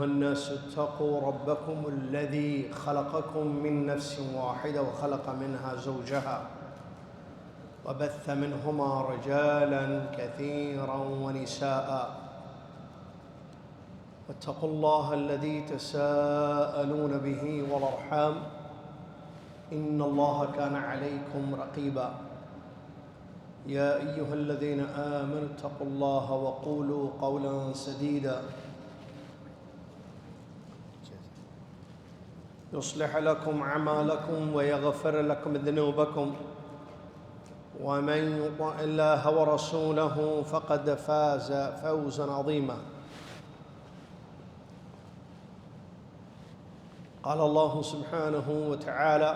الناس اتقوا ربكم الذي خلقكم من نفس واحدة وخلق منها زوجها وبث منهما رجالا كثيرا ونساء واتقوا الله الذي تساءلون به والأرحام إن الله كان عليكم رقيبا يا أيها الذين آمنوا اتقوا الله وقولوا قولا سديدا يصلح لكم أعمالكم ويغفر لكم ذنوبكم ومن يطع الله ورسوله فقد فاز فوزا عظيما. قال الله سبحانه وتعالى: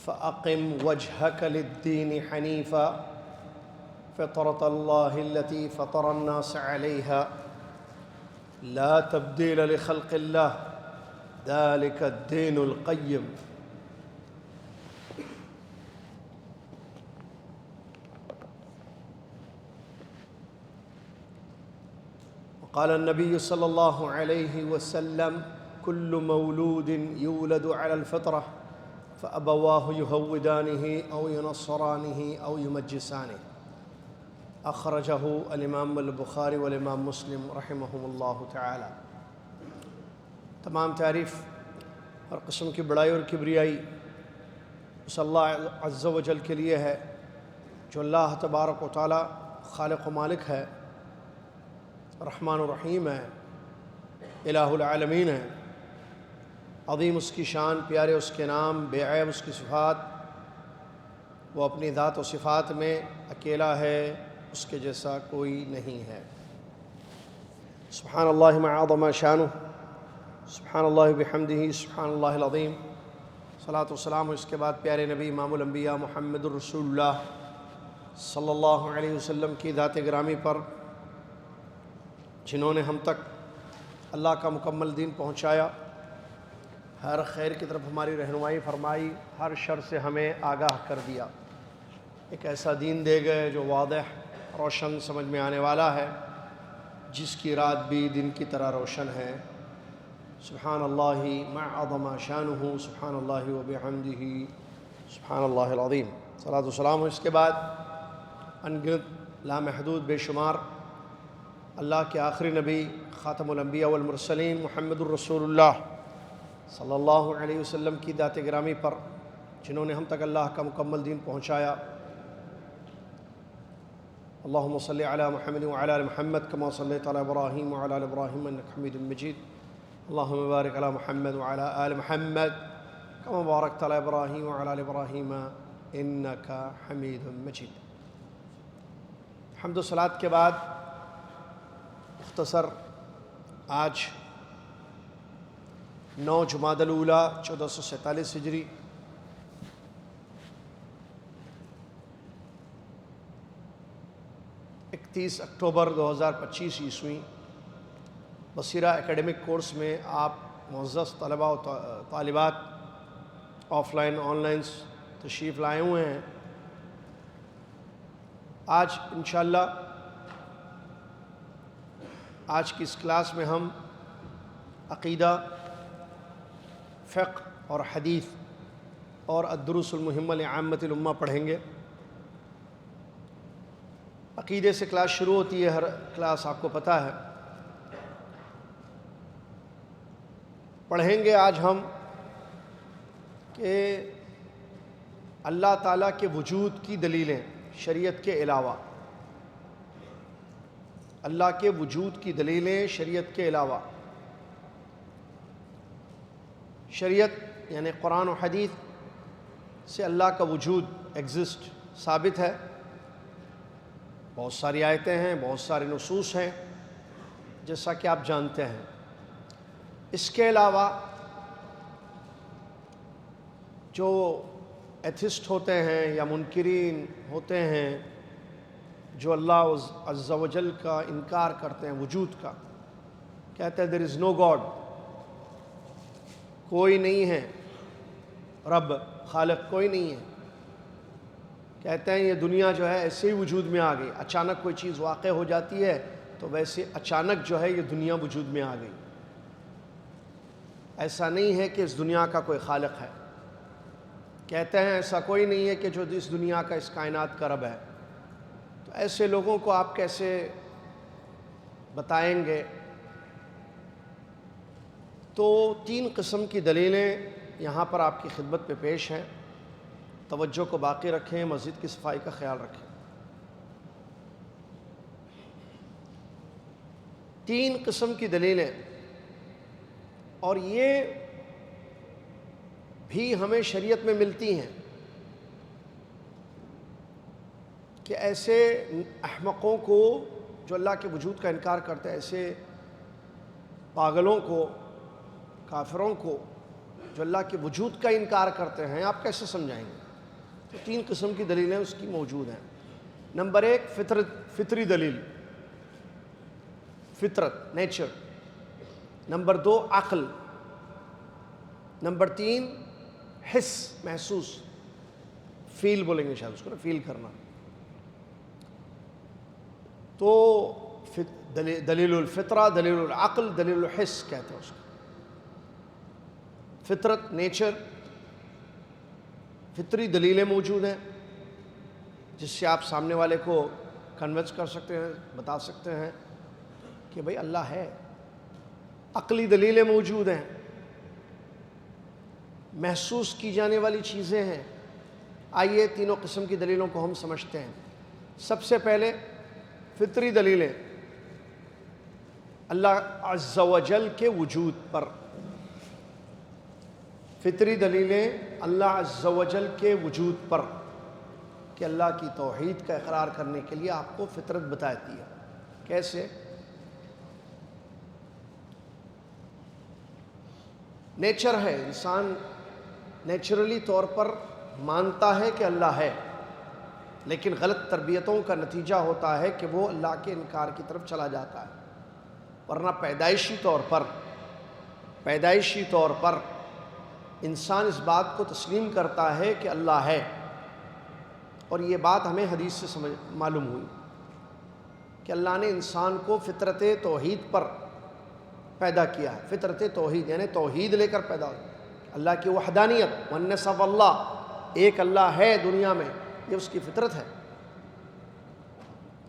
فأقم وجهك للدين حنيفا فطرة الله التي فطر الناس عليها لا تبديل لخلق الله ذلك الدين القيم. وقال النبي صلى الله عليه وسلم: كل مولود يولد على الفطرة فأبواه يهودانه أو ينصرانه أو يمجسانه. أخرجه الإمام البخاری والإمام مسلم رحمهم اللہ تعالی. تمام تعریف ہر قسم کی بڑائی اور کبریائی اس اللہ عز و جل کے لیے ہے جو اللہ تبارک و تعالی خالق و مالک ہے، رحمان و رحیم ہے، الہ العالمین ہے. عظیم اس کی شان، پیارے اس کے نام، بے عیب اس کی صفات. وہ اپنی ذات و صفات میں اکیلا ہے، اس کے جیسا کوئی نہیں ہے. سبحان اللہ ما عظم شانہ، سبحان اللہ بحمدہ، سبحان اللہ العظیم. صلاۃ و سلام اس کے بعد پیارے نبی امام الانبیاء محمد الرسول اللہ صلی اللہ علیہ وسلم کی ذات گرامی پر، جنہوں نے ہم تک اللہ کا مکمل دین پہنچایا، ہر خیر کی طرف ہماری رہنمائی فرمائی، ہر شر سے ہمیں آگاہ کر دیا. ایک ایسا دین دے گئے جو واضح، روشن، سمجھ میں آنے والا ہے، جس کی رات بھی دن کی طرح روشن ہے. سبحان اللہ ما عظم شانہ، سبحان اللہ وبحمدہ، سبحان اللہ العظیم. صلاۃ و سلام اس کے بعد انگنت لامحدود بے شمار اللہ کے آخری نبی خاتم الانبیاء والمرسلین محمد الرسول اللہ صلی اللہ علیہ وسلم کی ذات گرامی پر، جنہوں نے ہم تک اللہ کا مکمل دین پہنچایا. اللہم صلی علی محمد وعلی آل محمد کما صلیت علی ابراہیم وعلی آل ابراہیم انک حمید مجید. اللہم بارک علی محمد وعلی آل محمد کما بارکت علی ابراہیم وعلی آل ابراہیم انک حمید مجید. حمد و صلاۃ کے بعد مختصر آج 9 جمادی الاولیٰ 1447 ہجری، 31 اکتوبر 2025 عیسوی، بصیرہ اکیڈمک کورس میں آپ معزز طلباء و طالبات آف لائن آن لائن تشریف لائے ہوئے ہیں. آج انشاءاللہ آج کی اس کلاس میں ہم عقیدہ، فقہ اور حدیث اور الدروس المہمہ لعامۃ الامہ پڑھیں گے. عقیدے سے کلاس شروع ہوتی ہے، ہر کلاس آپ کو پتہ ہے. پڑھیں گے آج ہم کہ اللہ تعالیٰ کے وجود کی دلیلیں شریعت کے علاوہ، اللہ کے وجود کی دلیلیں شریعت کے علاوہ. شریعت یعنی قرآن و حدیث سے اللہ کا وجود ایگزسٹ ثابت ہے. بہت ساری آیتیں ہیں، بہت سارے نصوص ہیں، جیسا کہ آپ جانتے ہیں. اس کے علاوہ جو ایتھسٹ ہوتے ہیں یا منکرین ہوتے ہیں، جو اللہ عز و جل کا انکار کرتے ہیں، وجود کا، کہتے ہیں there is no God، کوئی نہیں ہے. رب خالق کوئی نہیں ہے. کہتے ہیں یہ دنیا جو ہے ایسے ہی وجود میں آ گئی. اچانک کوئی چیز واقع ہو جاتی ہے تو ویسے اچانک جو ہے یہ دنیا وجود میں آ گئی. ایسا نہیں ہے کہ اس دنیا کا کوئی خالق ہے. کہتے ہیں ایسا کوئی نہیں ہے کہ جو اس دنیا کا اس کائنات کا رب ہے. تو ایسے لوگوں کو آپ کیسے بتائیں گے؟ تو 3 قسم کی دلیلیں یہاں پر آپ کی خدمت پہ پیش ہیں. توجہ کو باقی رکھیں، مسجد کی صفائی کا خیال رکھیں. 3 قسم کی دلیلیں، اور یہ بھی ہمیں شریعت میں ملتی ہیں کہ ایسے احمقوں کو جو اللہ کے وجود کا انکار کرتے ہیں، ایسے پاگلوں کو، کافروں کو جو اللہ کے وجود کا انکار کرتے ہیں، آپ کیسے سمجھائیں گے؟ تو 3 قسم کی دلیلیں اس کی موجود ہیں. نمبر 1 فطری دلیل، فطرت، نیچر. نمبر 2 عقل. نمبر 3 حس، محسوس، فیل بولیں گے شاید اس کو نا، فیل کرنا. تو دلیل الفطرہ، دلیل العقل، دلیل الحس کہتے ہیں اس کو. فطرت، نیچر، فطری دلیلیں موجود ہیں جس سے آپ سامنے والے کو کنونس کر سکتے ہیں، بتا سکتے ہیں کہ بھئی اللہ ہے. عقلی دلیلیں موجود ہیں، محسوس کی جانے والی چیزیں ہیں. آئیے تینوں قسم کی دلیلوں کو ہم سمجھتے ہیں. سب سے پہلے فطری دلیلیں اللہ عز و جل کے وجود پر. فطری دلیلیں اللہ عز و جل کے وجود پر، کہ اللہ کی توحید کا اقرار کرنے کے لیے آپ کو فطرت بتاتی ہے. کیسے؟ نیچر ہے، انسان نیچرلی طور پر مانتا ہے کہ اللہ ہے، لیکن غلط تربیتوں کا نتیجہ ہوتا ہے کہ وہ اللہ کے انکار کی طرف چلا جاتا ہے. ورنہ پیدائشی طور پر انسان اس بات کو تسلیم کرتا ہے کہ اللہ ہے. اور یہ بات ہمیں حدیث سے معلوم ہوئی کہ اللہ نے انسان کو فطرت توحید پر پیدا کیا ہے. فطرت توحید یعنی توحید لے کر پیدا ہو. اللہ کی وحدانیت، ونصف اللہ، ایک اللہ ہے دنیا میں، یہ اس کی فطرت ہے.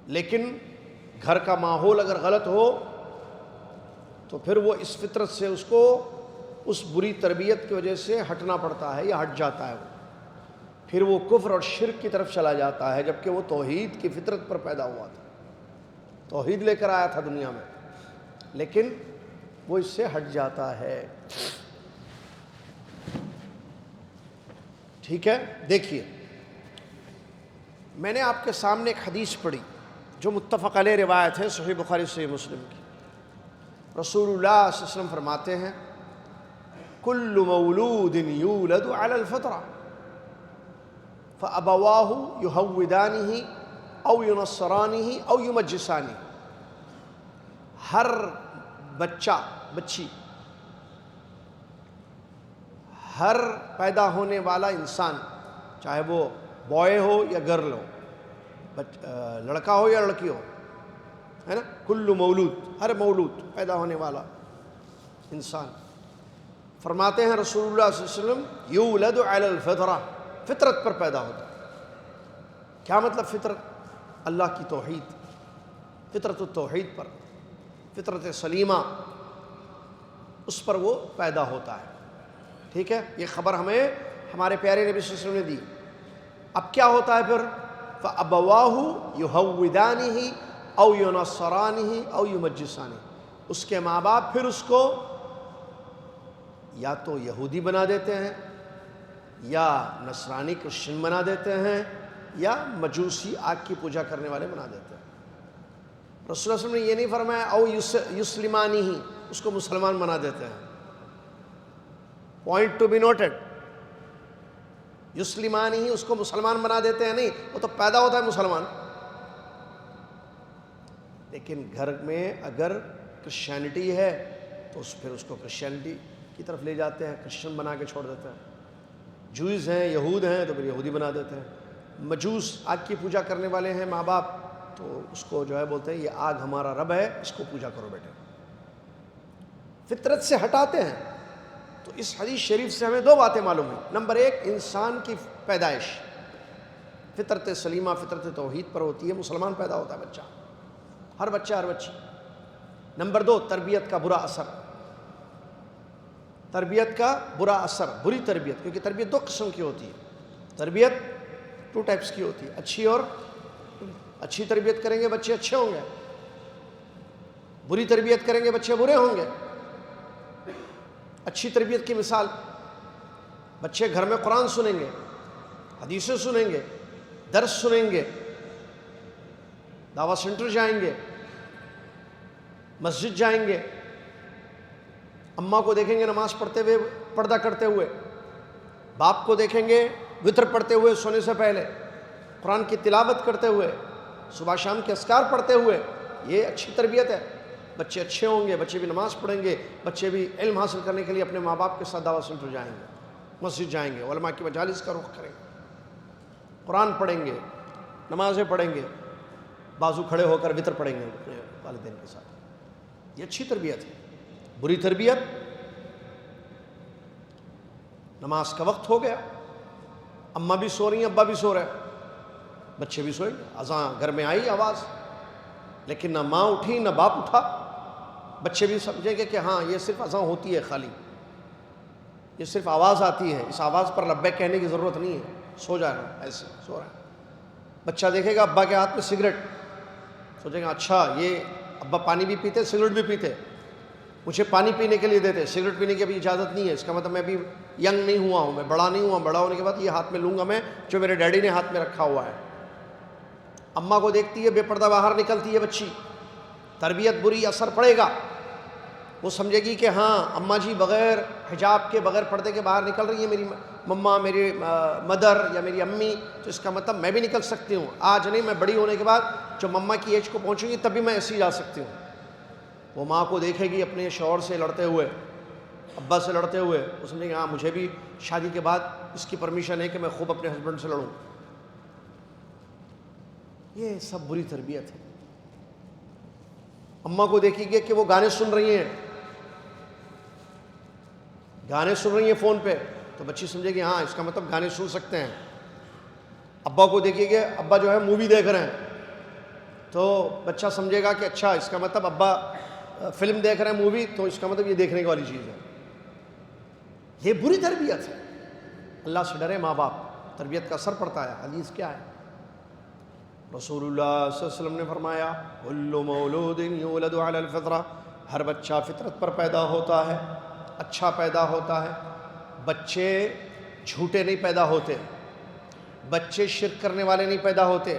لیکن گھر کا ماحول اگر غلط ہو تو پھر وہ اس فطرت سے اس کو اس بری تربیت کی وجہ سے ہٹنا پڑتا ہے یا ہٹ جاتا ہے. وہ پھر وہ کفر اور شرک کی طرف چلا جاتا ہے، جبکہ وہ توحید کی فطرت پر پیدا ہوا تھا، توحید لے کر آیا تھا دنیا میں، لیکن وہ اس سے ہٹ جاتا ہے. ٹھیک ہے؟ دیکھیے، میں نے آپ کے سامنے ایک حدیث پڑھی جو متفق علیہ روایت ہے، صحیح بخاری صحیح مسلم کی. رسول اللہ صلی اللہ علیہ وسلم فرماتے ہیں کل مولود یولد علی الفطرہ فابواہ یہودانہ او ینصرانہ او یمجسانہ. ہر بچہ، بچی، ہر پیدا ہونے والا انسان، چاہے وہ بوائے ہو یا گرل ہو، لڑکا ہو یا لڑکی ہو، ہے نا، کل مولود، ہر مولود، پیدا ہونے والا انسان. فرماتے ہیں رسول اللہ صلی اللہ علیہ وسلم یولد علی الفطرہ، فطرت پر پیدا ہوتا ہے. کیا مطلب فطرت؟ اللہ کی توحید، فطرت التوحید پر، فطرت سلیمہ، اس پر وہ پیدا ہوتا ہے. ٹھیک ہے؟ یہ خبر ہمیں ہمارے پیارے نبی صلی اللہ علیہ وسلم نے دی. اب کیا ہوتا ہے پھر؟ فَأَبَوَاهُ يُهَوِّدَانِهِ أَوْ يُنَصَّرَانِهِ أَوْ يُمَجِّسَانِهِ. اس کے ماں باپ پھر اس کو یا تو یہودی بنا دیتے ہیں، یا نصرانی کرسچن بنا دیتے ہیں، یا مجوسی آگ کی پوجا کرنے والے بنا دیتے ہیں. رسول اللہ صلی اللہ علیہ وسلم نے یہ نہیں فرمایا او یسلمانہ، اس کو مسلمان بنا دیتے ہیں. پوائنٹ ٹو بی نوٹڈ، یسلمانہ اس کو مسلمان بنا دیتے ہیں، نہیں، وہ تو پیدا ہوتا ہے مسلمان. لیکن گھر میں اگر کرسچینٹی ہے تو پھر اس کو کرسچینٹی کی طرف لے جاتے ہیں، کرسچن بنا کے چھوڑ دیتے ہیں. جوئز ہیں، یہود ہیں تو پھر یہودی بنا دیتے ہیں، مجوس آگ کی پوجا کرنے والے ہیں ماں باپ تو اس کو جو ہے بولتے ہیں یہ آگ ہمارا رب ہے، اس کو پوجا کرو بیٹے، فطرت سے ہٹاتے ہیں۔ تو اس حدیث شریف سے ہمیں دو باتیں معلوم ہیں۔ نمبر ایک، انسان کی پیدائش فطرت سلیمہ، فطرت توحید پر ہوتی ہے، مسلمان پیدا ہوتا ہے بچہ، ہر بچہ ہر بچی۔ نمبر دو، تربیت کا برا اثر، تربیت کا برا اثر، بری تربیت، کیونکہ تربیت دو قسم کی ہوتی ہے، تربیت ٹو ٹائپس کی ہوتی ہے، اچھی اور اچھی تربیت کریں گے بچے اچھے ہوں گے، بری تربیت کریں گے بچے برے ہوں گے۔ اچھی تربیت کی مثال، بچے گھر میں قرآن سنیں گے، حدیثیں سنیں گے، درس سنیں گے، دعوت سینٹر جائیں گے، مسجد جائیں گے، اماں کو دیکھیں گے نماز پڑھتے ہوئے، پردہ کرتے ہوئے، باپ کو دیکھیں گے وتر پڑھتے ہوئے سونے سے پہلے، قرآن کی تلاوت کرتے ہوئے، صبح شام کے اذکار پڑھتے ہوئے، یہ اچھی تربیت ہے۔ بچے اچھے ہوں گے، بچے بھی نماز پڑھیں گے، بچے بھی علم حاصل کرنے کے لیے اپنے ماں باپ کے ساتھ دعوت سینٹر جائیں گے، مسجد جائیں گے، علماء کی مجالس کا رخ کریں گے، قرآن پڑھیں گے، نمازیں پڑھیں گے، بازو کھڑے ہو کر وتر پڑھیں گے اپنے والدین کے ساتھ، یہ اچھی تربیت ہے۔ بری تربیت، نماز کا وقت ہو گیا، اماں بھی سو رہی ہیں، ابا بھی سو رہے ہیں، بچے بھی سوئے، اذان گھر میں آئی آواز، لیکن نہ ماں اٹھی نہ باپ اٹھا، بچے بھی سمجھیں گے کہ ہاں یہ صرف اذان ہوتی ہے، خالی یہ صرف آواز آتی ہے، اس آواز پر لبیک کہنے کی ضرورت نہیں ہے، سو جانا، ایسے سو رہا ہے۔ بچہ دیکھے گا ابا کے ہاتھ میں سگریٹ، سوچے گا اچھا یہ ابا پانی بھی پیتے، سگریٹ بھی پیتے، مجھے پانی پینے کے لیے دیتے، سگریٹ پینے کی ابھی اجازت نہیں ہے، اس کا مطلب میں ابھی ینگ نہیں ہوا ہوں، میں بڑا نہیں ہوا، بڑا ہونے کے بعد یہ ہاتھ میں لوں گا میں جو میرے ڈیڈی نے ہاتھ میں رکھا ہوا ہے۔ اماں کو دیکھتی ہے بے پردہ باہر نکلتی ہے بچی، تربیت بری، اثر پڑے گا، وہ سمجھے گی کہ ہاں اماں جی بغیر حجاب کے، بغیر پردے کے باہر نکل رہی ہے میری مما، میری مدر یا میری امی، تو اس کا مطلب میں بھی نکل سکتی ہوں، آج نہیں، میں بڑی ہونے کے بعد جو مما کی ایج کو پہنچوں گی تب بھی میں ایسی جا سکتی ہوں۔ وہ ماں کو دیکھے گی اپنے شوہر سے لڑتے ہوئے، ابا سے لڑتے ہوئے، وہ سمجھے گی ہاں مجھے بھی شادی کے بعد اس کی پرمیشن ہے کہ میں خوب اپنے ہسبینڈ سے لڑوں۔ یہ سب بری تربیت ہے۔ اماں کو دیکھیں گے کہ وہ گانے سن رہی ہیں، گانے سن رہی ہیں فون پہ، تو بچی سمجھے گی ہاں اس کا مطلب گانے سن سکتے ہیں۔ ابا کو دیکھیے گے ابا جو ہے مووی دیکھ رہے ہیں، تو بچہ سمجھے گا کہ اچھا اس کا مطلب ابا فلم دیکھ رہے ہیں، مووی، تو اس کا مطلب یہ دیکھنے والی چیز ہے۔ یہ بری تربیت ہے۔ اللہ سے ڈرے ماں باپ، تربیت کا اثر پڑتا ہے۔ حدیث کیا ہے؟ رسول اللہ صلی اللہ علیہ وسلم نے فرمایا کل مولود یولد علی الفطرہ، ہر بچہ فطرت پر پیدا ہوتا ہے، اچھا پیدا ہوتا ہے۔ بچے جھوٹے نہیں پیدا ہوتے، بچے شرک کرنے والے نہیں پیدا ہوتے،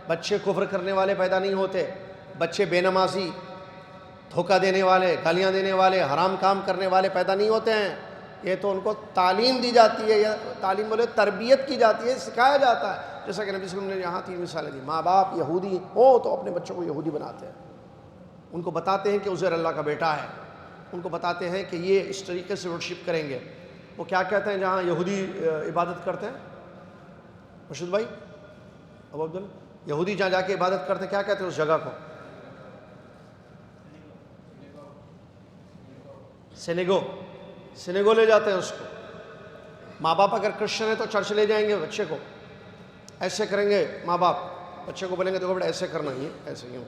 بچے کفر کرنے والے پیدا نہیں ہوتے، بچے بے نمازی، دھوکہ دینے والے، گالیاں دینے والے، حرام کام کرنے والے پیدا نہیں ہوتے ہیں۔ یہ تو ان کو تعلیم دی جاتی ہے، یا تعلیم بولے تربیت کی جاتی ہے، سکھایا جاتا ہے۔ جیسا کہ نبی صلی اللہ علیہ وسلم نے یہاں 3 مثالیں دی۔ ماں باپ یہودی ہو تو اپنے بچوں کو یہودی بناتے ہیں، ان کو بتاتے ہیں کہ عزیر اللہ کا بیٹا ہے، ان کو بتاتے ہیں کہ یہ اس طریقے سے ورشپ کریں گے۔ وہ کیا کہتے ہیں جہاں یہودی عبادت کرتے ہیں؟ مرشد بھائی، ابو عبداللہ، یہودی جہاں جا کے عبادت کرتے ہیں کیا کہتے ہیں اس جگہ کو؟ سینگو لے جاتے ہیں اس کو۔ ماں باپ اگر کرسچن ہے تو چرچ لے جائیں گے بچے کو، ایسے کریں گے ماں باپ، بچے کو بولیں گے دیکھو بیٹا ایسے کرنا ہی ہے، ایسے کیوں،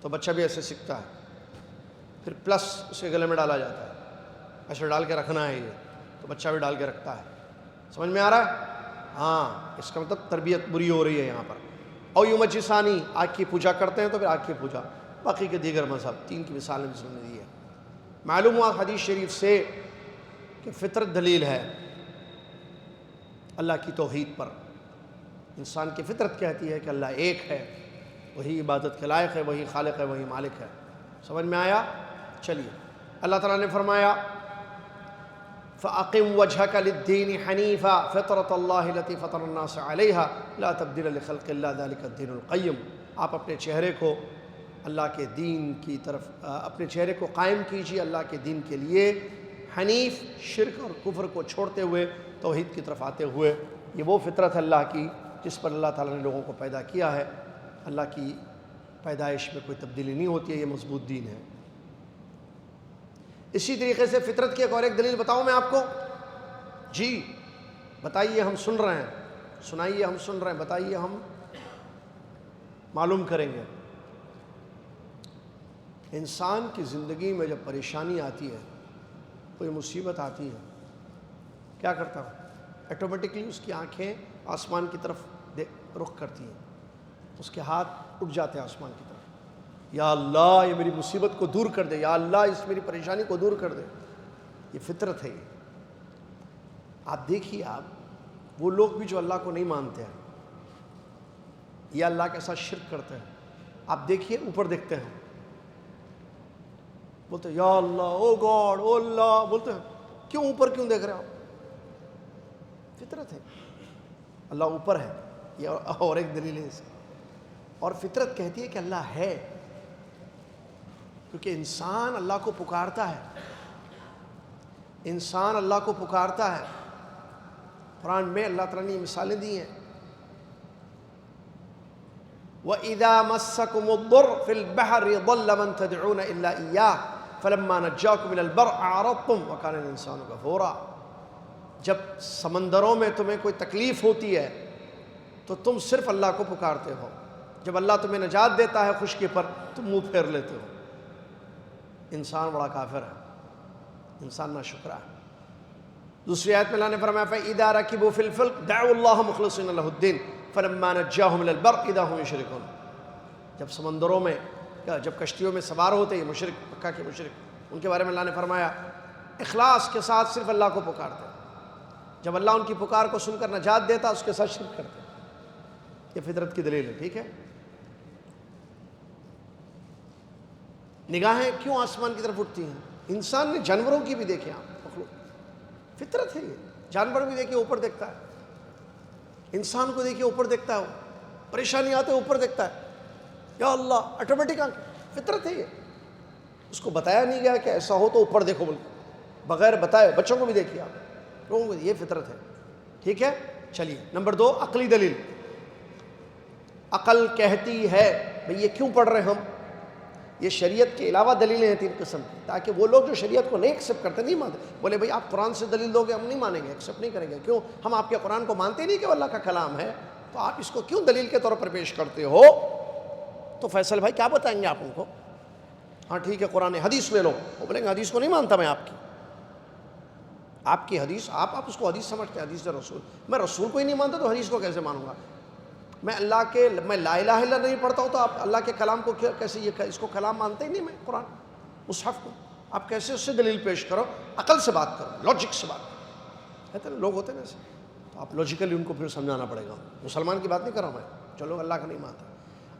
تو بچہ بھی ایسے سیکھتا ہے۔ پھر پلس اسے گلے میں ڈالا جاتا ہے، ایسے ڈال کے رکھنا ہے یہ، تو بچہ بھی ڈال کے رکھتا ہے۔ سمجھ میں آ رہا ہے؟ ہاں، اس کا مطلب تربیت بری ہو رہی ہے یہاں پر۔ اور یمجسانی، آگ کی پوجا کرتے ہیں تو پھر آگ کی پوجا، باقی کے دیگر مذہب، 3 کی مثال نے دی ہے۔ معلوم ہوا حدیث شریف سے کہ فطرت دلیل ہے اللہ کی توحید پر۔ انسان کی فطرت کہتی ہے کہ اللہ ایک ہے، وہی عبادت کے لائق ہے، وہی خالق ہے، وہی مالک ہے۔ سمجھ میں آیا؟ چلیے، اللہ تعالیٰ نے فرمایا فَأَقِمْ وَجْهَكَ لِلدِّينِ حَنِيفًا فِطْرَةَ اللَّهِ الَّتِي فَطَرَ النَّاسَ عَلَيْهَا لَا تَبْدِيلَ لِخَلْقِ اللَّهِ ذَلِكَ الدِّينُ الْقَيِّمُ۔ آپ اپنے چہرے کو اللہ کے دین کی طرف، اپنے چہرے کو قائم کیجیے اللہ کے دین کے لیے، حنیف، شرک اور کفر کو چھوڑتے ہوئے توحید کی طرف آتے ہوئے یہ وہ فطرت ہے اللہ کی جس پر اللہ تعالیٰ نے لوگوں کو پیدا کیا ہے. اللہ کی پیدائش میں کوئی تبدیلی نہیں ہوتی ہے, یہ مضبوط دین ہے. اسی طریقے سے فطرت کی ایک دلیل بتاؤں میں آپ کو؟ جی بتائیے, ہم سن رہے ہیں, سنائیے, ہم سن رہے ہیں, بتائیے, ہم معلوم کریں گے. انسان کی زندگی میں جب پریشانی آتی ہے, کوئی مصیبت آتی ہے, کیا کرتا ہوں؟ آٹومیٹکلی اس کی آنکھیں آسمان کی طرف رخ کرتی ہیں, اس کے ہاتھ اٹھ جاتے ہیں آسمان کی طرف. یا اللہ یہ میری مصیبت کو دور کر دے, یا اللہ اس میری پریشانی کو دور کر دے. یہ فطرت ہے. آپ دیکھیے, آپ وہ لوگ بھی جو اللہ کو نہیں مانتے ہیں یا اللہ کے ساتھ شرک کرتے ہیں, آپ دیکھیے اوپر دیکھتے ہیں, بولتے ہیں یا اللہ, او گاڈ, او اللہ, بولتے ہیں. کیوں اوپر کیوں دیکھ رہے ہیں آپ؟ فطرت ہے, اللہ اوپر ہے. یہ اور ایک دلیل ہے اس کی. اور فطرت کہتی ہے کہ اللہ ہے, کیونکہ انسان اللہ کو پکارتا ہے. انسان اللہ کو پکارتا ہے. قرآن میں اللہ تعالیٰ نے یہ مثالیں دی ہیں. وَإِذَا مَسَّكُمُ الضُّرُّ فِي الْبَحْرِ ضَلَّ مَن تَدْعُونَ إِلَّا إِيَّاهُ فَلَمَّا نَجَّاكُمْ إِلَى الْبَرِّ أَعْرَضْتُمْ وَكَانَ الْإِنسَانُ غَفُورًا. جب سمندروں میں تمہیں کوئی تکلیف ہوتی ہے تو تم صرف اللہ کو پکارتے ہو. جب اللہ تمہیں نجات دیتا ہے خشکی پر, تم منہ پھیر لیتے ہو. انسان بڑا کافر ہے, انسان ناشکرا ہے. دوسری آیت میں اللہ نے فرمایا فَإِذَا رَكِبُوا فِي الْفُلْكِ دَعُوا اللَّهَ مُخْلِصِينَ لَهُ الدِّينَ فَلَمَّا نَجَّاهُمْ إِلَى الْبَرِّ إِذَا هُمْ يُشْرِكُونَ. جب سمندروں میں, جب کشتیوں میں سوار ہوتے ہیں مشرک, مکہ کے مشرک, ان کے بارے میں اللہ نے فرمایا اخلاص کے ساتھ صرف اللہ کو پکارتے. جب اللہ ان کی پکار کو سن کر نجات دیتا اس کے ساتھ شرک کرتے. یہ فطرت کی دلیل ہے. ٹھیک ہے, نگاہیں کیوں آسمان کی طرف اٹھتی ہیں؟ انسان نے جانوروں کی بھی دیکھیں آپ, فطرت ہے یہ. جانور بھی دیکھیں اوپر دیکھتا ہے, انسان کو دیکھیں اوپر دیکھتا ہے, پریشانی آتے اوپر دیکھتا ہے, یا اللہ, آٹومیٹک فطرت ہے یہ. اس کو بتایا نہیں گیا کہ ایسا ہو تو اوپر دیکھو, بلکہ بغیر بتائے. بچوں کو بھی دیکھیے آپ, لوگوں کو, یہ فطرت ہے. ٹھیک ہے, چلیے. نمبر 2, عقلی دلیل. عقل کہتی ہے, بھئی یہ کیوں پڑھ رہے ہیں ہم؟ یہ شریعت کے علاوہ دلیلیں ہیں 3 قسم کی, تاکہ وہ لوگ جو شریعت کو نہیں ایکسیپٹ کرتے, نہیں مانتے, بولے بھئی آپ قرآن سے دلیل دو گے, ہم نہیں مانیں گے, ایکسیپٹ نہیں کریں گے. کیوں؟ ہم آپ کے قرآن کو مانتے نہیں کہ وہ اللہ کا کلام ہے, تو آپ اس کو کیوں دلیل کے طور پر پیش کرتے ہو؟ تو فیصل بھائی کیا بتائیں گے آپ ان کو؟ ہاں ٹھیک ہے, قرآن حدیث لے لو. وہ بولیں گے حدیث کو نہیں مانتا میں آپ کی حدیث, آپ اس کو حدیث سمجھتے ہیں, حدیث رسول. میں رسول کو ہی نہیں مانتا تو حدیث کو کیسے مانوں گا؟ میں لا الہ الا نہیں پڑھتا ہوں تو آپ اللہ کے کلام کو کیسے, یہ اس کو کلام مانتے ہی نہیں میں, قرآن مصحف کو آپ کیسے اس سے دلیل پیش کرو؟ عقل سے بات کرو, لاجک سے بات کرو. کہتے ہیں لوگ ہوتے ہیں نا ایسے, تو آپ لاجیکلی ان کو پھر سمجھانا پڑے گا. مسلمان کی بات نہیں کر رہا میں, جو لوگ اللہ کا نہیں مانتے.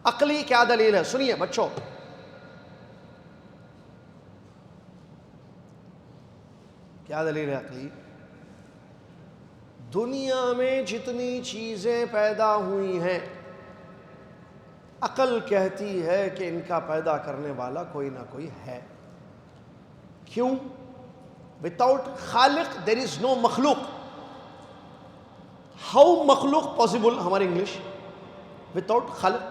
عقلی کیا دلیل ہے؟ سنیے بچوں, کیا دلیل ہے عقلی؟ دنیا میں جتنی چیزیں پیدا ہوئی ہیں, عقل کہتی ہے کہ ان کا پیدا کرنے والا کوئی نہ کوئی ہے. کیوں؟ without خالق there is no مخلوق. how مخلوق possible, ہماری انگلش, without خالق.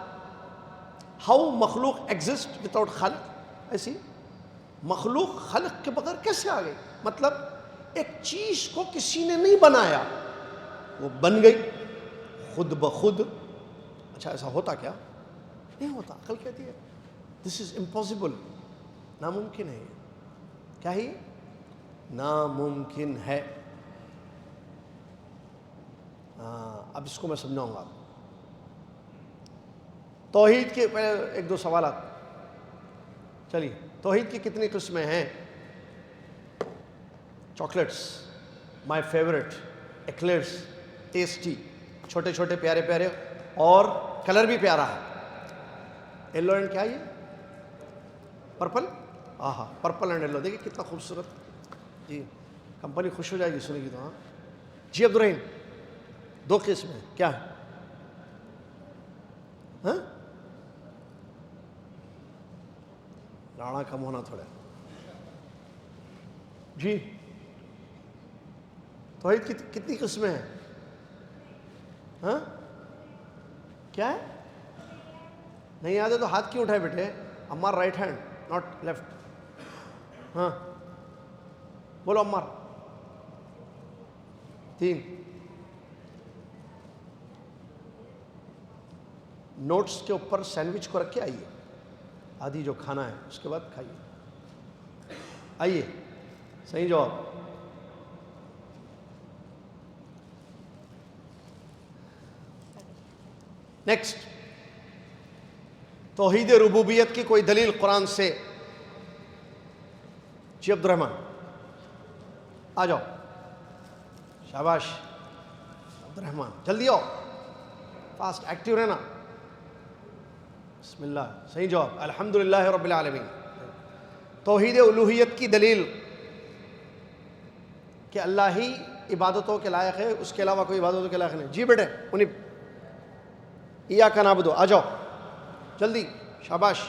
how مخلوق exist without خالق. ایسی مخلوق خالق کے بغیر کیسے آ گئی؟ مطلب ایک چیز کو کسی نے نہیں بنایا, وہ بن گئی خود بخود. اچھا ایسا ہوتا کیا؟ نہیں ہوتا. عقل کہتی ہے دس از امپاسبل, ناممکن ہے. کیا ہے؟ ناممکن ہے. اب اس کو میں سمجھاؤں گا. توحید کے پہلے 1-2 سوالات. چلیے, توحید کی کتنی قسمیں ہیں؟ چاکلیٹس مائی فیوریٹ, ایکلیئرس ٹیسٹی, چھوٹے چھوٹے پیارے پیارے, اور کلر بھی پیارا ہے. یلو اینڈ کیا یہ purple, aha purple and yellow, دیکھیے کتنا خوبصورت. جی کمپنی خوش ہو جائے گی سنے گی تو. ہاں جی عبدالرحیم, 2 قسم ہیں, کیا ہے؟ ہاں لاڑا کم ہونا تھوڑا. جی توحید کی کتنی قسمیں ہیں؟ ہاں کیا ہے؟ نہیں یاد ہے تو ہاتھ کیوں اٹھائے بیٹے؟ Ammar right hand not left. ہاں بولو عمار. 3. نوٹس کے اوپر سینڈوچ کو رکھ کے آئیے, آدھی جو کھانا ہے اس کے بعد کھائیے. آئیے, صحیح جواب. نیکسٹ, توحید ربوبیت کی کوئی دلیل قرآن سے. جی عبد الرحمن آ جاؤ. شاباش عبد الرحمن, جلدی آؤ, فاسٹ, ایکٹیو رہنا. بسم اللہ, صحیح جواب. الحمدللہ رب العالمین. توحید الوہیت کی دلیل کہ اللہ ہی عبادتوں کے لائق ہے, اس کے علاوہ کوئی عبادتوں کے لائق نہیں. جی بیٹے انہیں ایاک نعبد, آ جاؤ جلدی. شاباش.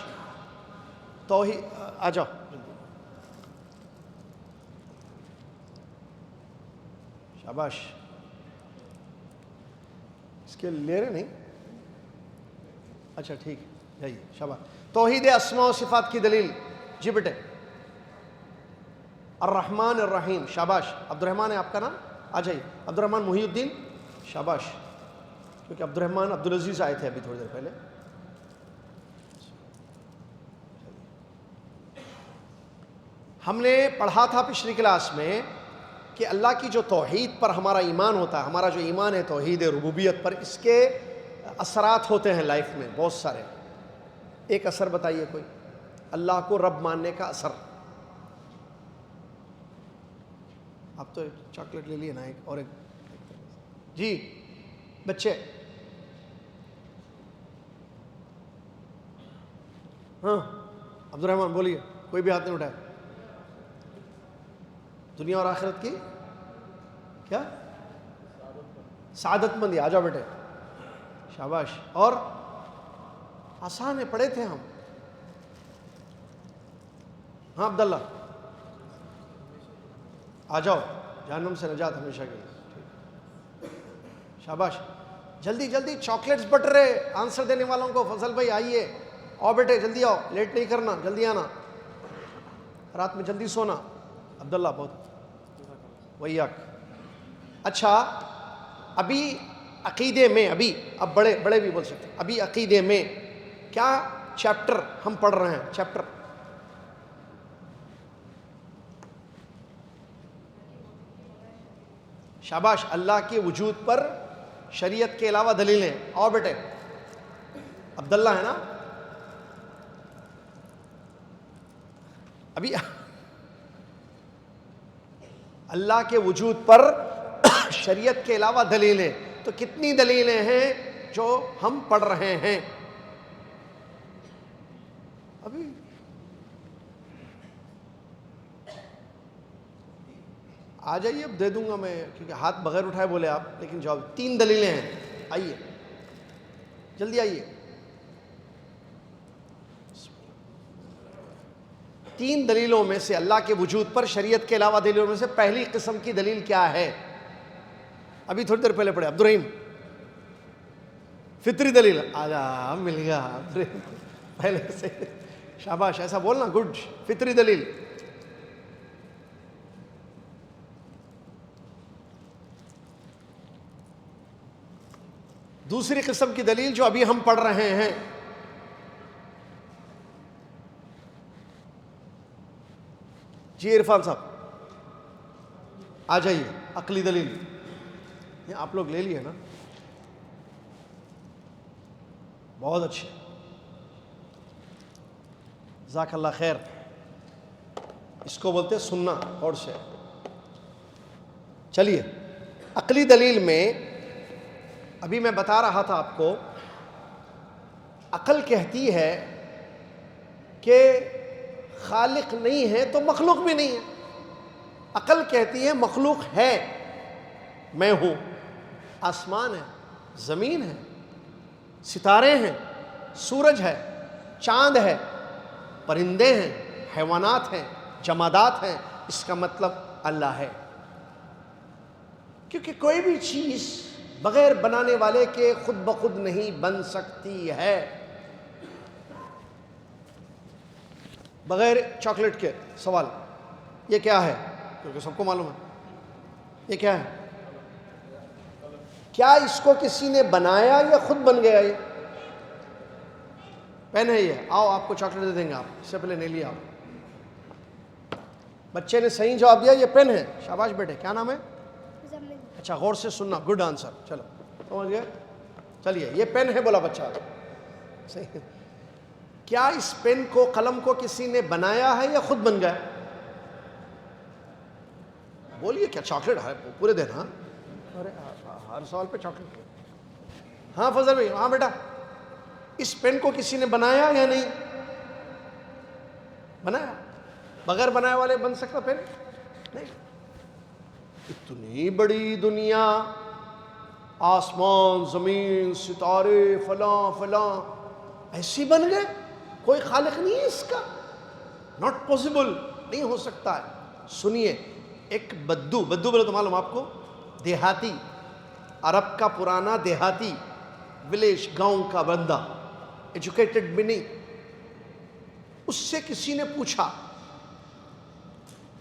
توحید آ جاؤ جلدی. شاباش. اس کے لے رہے نہیں؟ اچھا ٹھیک ہے, جائیے. شاباش. توحید اسماء و صفات کی دلیل. جی بیٹے. الرحمن الرحیم. شاباش. عبد الرحمن ہے آپ کا نام, آ جائیے. عبد الرحمن محی الدین. شاباش. کیونکہ عبد الرحمن عبدالعزیز آئے تھے ابھی تھوڑی دیر پہلے. ہم نے پڑھا تھا پچھلی کلاس میں کہ اللہ کی جو توحید پر ہمارا ایمان ہوتا ہے, ہمارا جو ایمان ہے توحید ربوبیت پر, اس کے اثرات ہوتے ہیں لائف میں بہت سارے. ایک اثر بتائیے کوئی, اللہ کو رب ماننے کا اثر. آپ تو چاکلیٹ لے لیے نا, ایک اور ایک. جی بچے. ہاں عبد الرحمن بولیے, کوئی بھی ہاتھ نہیں اٹھائے. دنیا اور آخرت کی کیا سعادت مندی. آ جاؤ بیٹے. شاباش. اور آسان ہے, پڑھے تھے ہم. ہاں عبداللہ آ جاؤ. جہنم سے نجات ہمیشہ کے لیے. شاباش. جلدی جلدی, چاکلیٹس بٹ رہے آنسر دینے والوں کو. فضل بھائی آئیے, آؤ بیٹے جلدی آؤ, لیٹ نہیں کرنا, جلدی آنا, رات میں جلدی سونا. عبداللہ بہت ویاک. اچھا ابھی عقیدے میں, اب بڑے بھی بول سکتے ہیں, ابھی عقیدے میں کیا چیپٹر ہم پڑھ رہے ہیں؟ چیپٹر شاباش. اللہ کے وجود پر شریعت کے علاوہ دلیلیں. آؤ بیٹے. عبداللہ ہے نا, ابھی اللہ کے وجود پر شریعت کے علاوہ دلیلیں. تو کتنی دلیلیں ہیں جو ہم پڑھ رہے ہیں ابھی؟ آ جائیے, اب دے دوں گا میں, کیونکہ ہاتھ بغیر اٹھائے بولے آپ, لیکن جواب 3 دلیلیں ہیں. آئیے جلدی آئیے. 3 دلیلوں میں سے, اللہ کے وجود پر شریعت کے علاوہ دلیلوں میں سے پہلی قسم کی دلیل کیا ہے؟ ابھی تھوڑی دیر پہلے پڑھے. عبد الرحیم فطری دلیل. آجا مل گیا پہلے سے. شاباش, ایسا بولنا, گڈ. فطری دلیل. دوسری قسم کی دلیل جو ابھی ہم پڑھ رہے ہیں, جی عرفان صاحب آ جائیے. عقلی دلیل. یہ آپ لوگ لے لیے نا, بہت اچھے, جزاک اللہ خیر. اس کو بولتے سننا اور سے. چلیے عقلی دلیل میں ابھی میں بتا رہا تھا آپ کو, عقل کہتی ہے کہ خالق نہیں ہے تو مخلوق بھی نہیں ہے. عقل کہتی ہے مخلوق ہے, میں ہوں, آسمان ہے, زمین ہے, ستارے ہیں, سورج ہے, چاند ہے, پرندے ہیں, حیوانات ہیں, جمادات ہیں. اس کا مطلب اللہ ہے. کیونکہ کوئی بھی چیز بغیر بنانے والے کے خود بخود نہیں بن سکتی ہے. بغیر چاکلیٹ کے سوال، یہ کیا ہے؟ کیونکہ سب کو معلوم ہے یہ کیا ہے. کیا اس کو کسی نے بنایا یا خود بن گیا؟ یہ پین ہے. یہ آؤ آپ کو چاکلیٹ دے دیں گے، آپ اس سے پہلے نہیں لیا. بچے نے صحیح جواب دیا، یہ پین ہے. شاباش بیٹے. کیا نام ہے؟ اچھا غور سے سننا، گڈ آنسر. چلو سمجھ گئے. چلیے یہ پین ہے بولا بچہ. صحیح. کیا اس پین کو، قلم کو کسی نے بنایا ہے یا خود بن گیا؟ بولیے. کیا چاکلیٹ ہے پورے دن؟ ہاں ارے ہر سوال پہ چاکلیٹ. ہاں فضل بھائی. ہاں بیٹا، اس پین کو کسی نے بنایا یا نہیں بنایا؟ بغیر بنائے والے بن سکتا پین؟ نہیں. اتنی بڑی دنیا، آسمان زمین ستارے فلاں فلاں، ایسی بن گئے؟ کوئی خالق نہیں ہے اس کا؟ ناٹ پاسبل، نہیں ہو سکتا ہے. سنیے، ایک بدو بولے تو معلوم آپ کو، دیہاتی، عرب کا پرانا دیہاتی، ولیج، گاؤں کا بندہ، ایجوکیٹڈ بھی نہیں. اس سے کسی نے پوچھا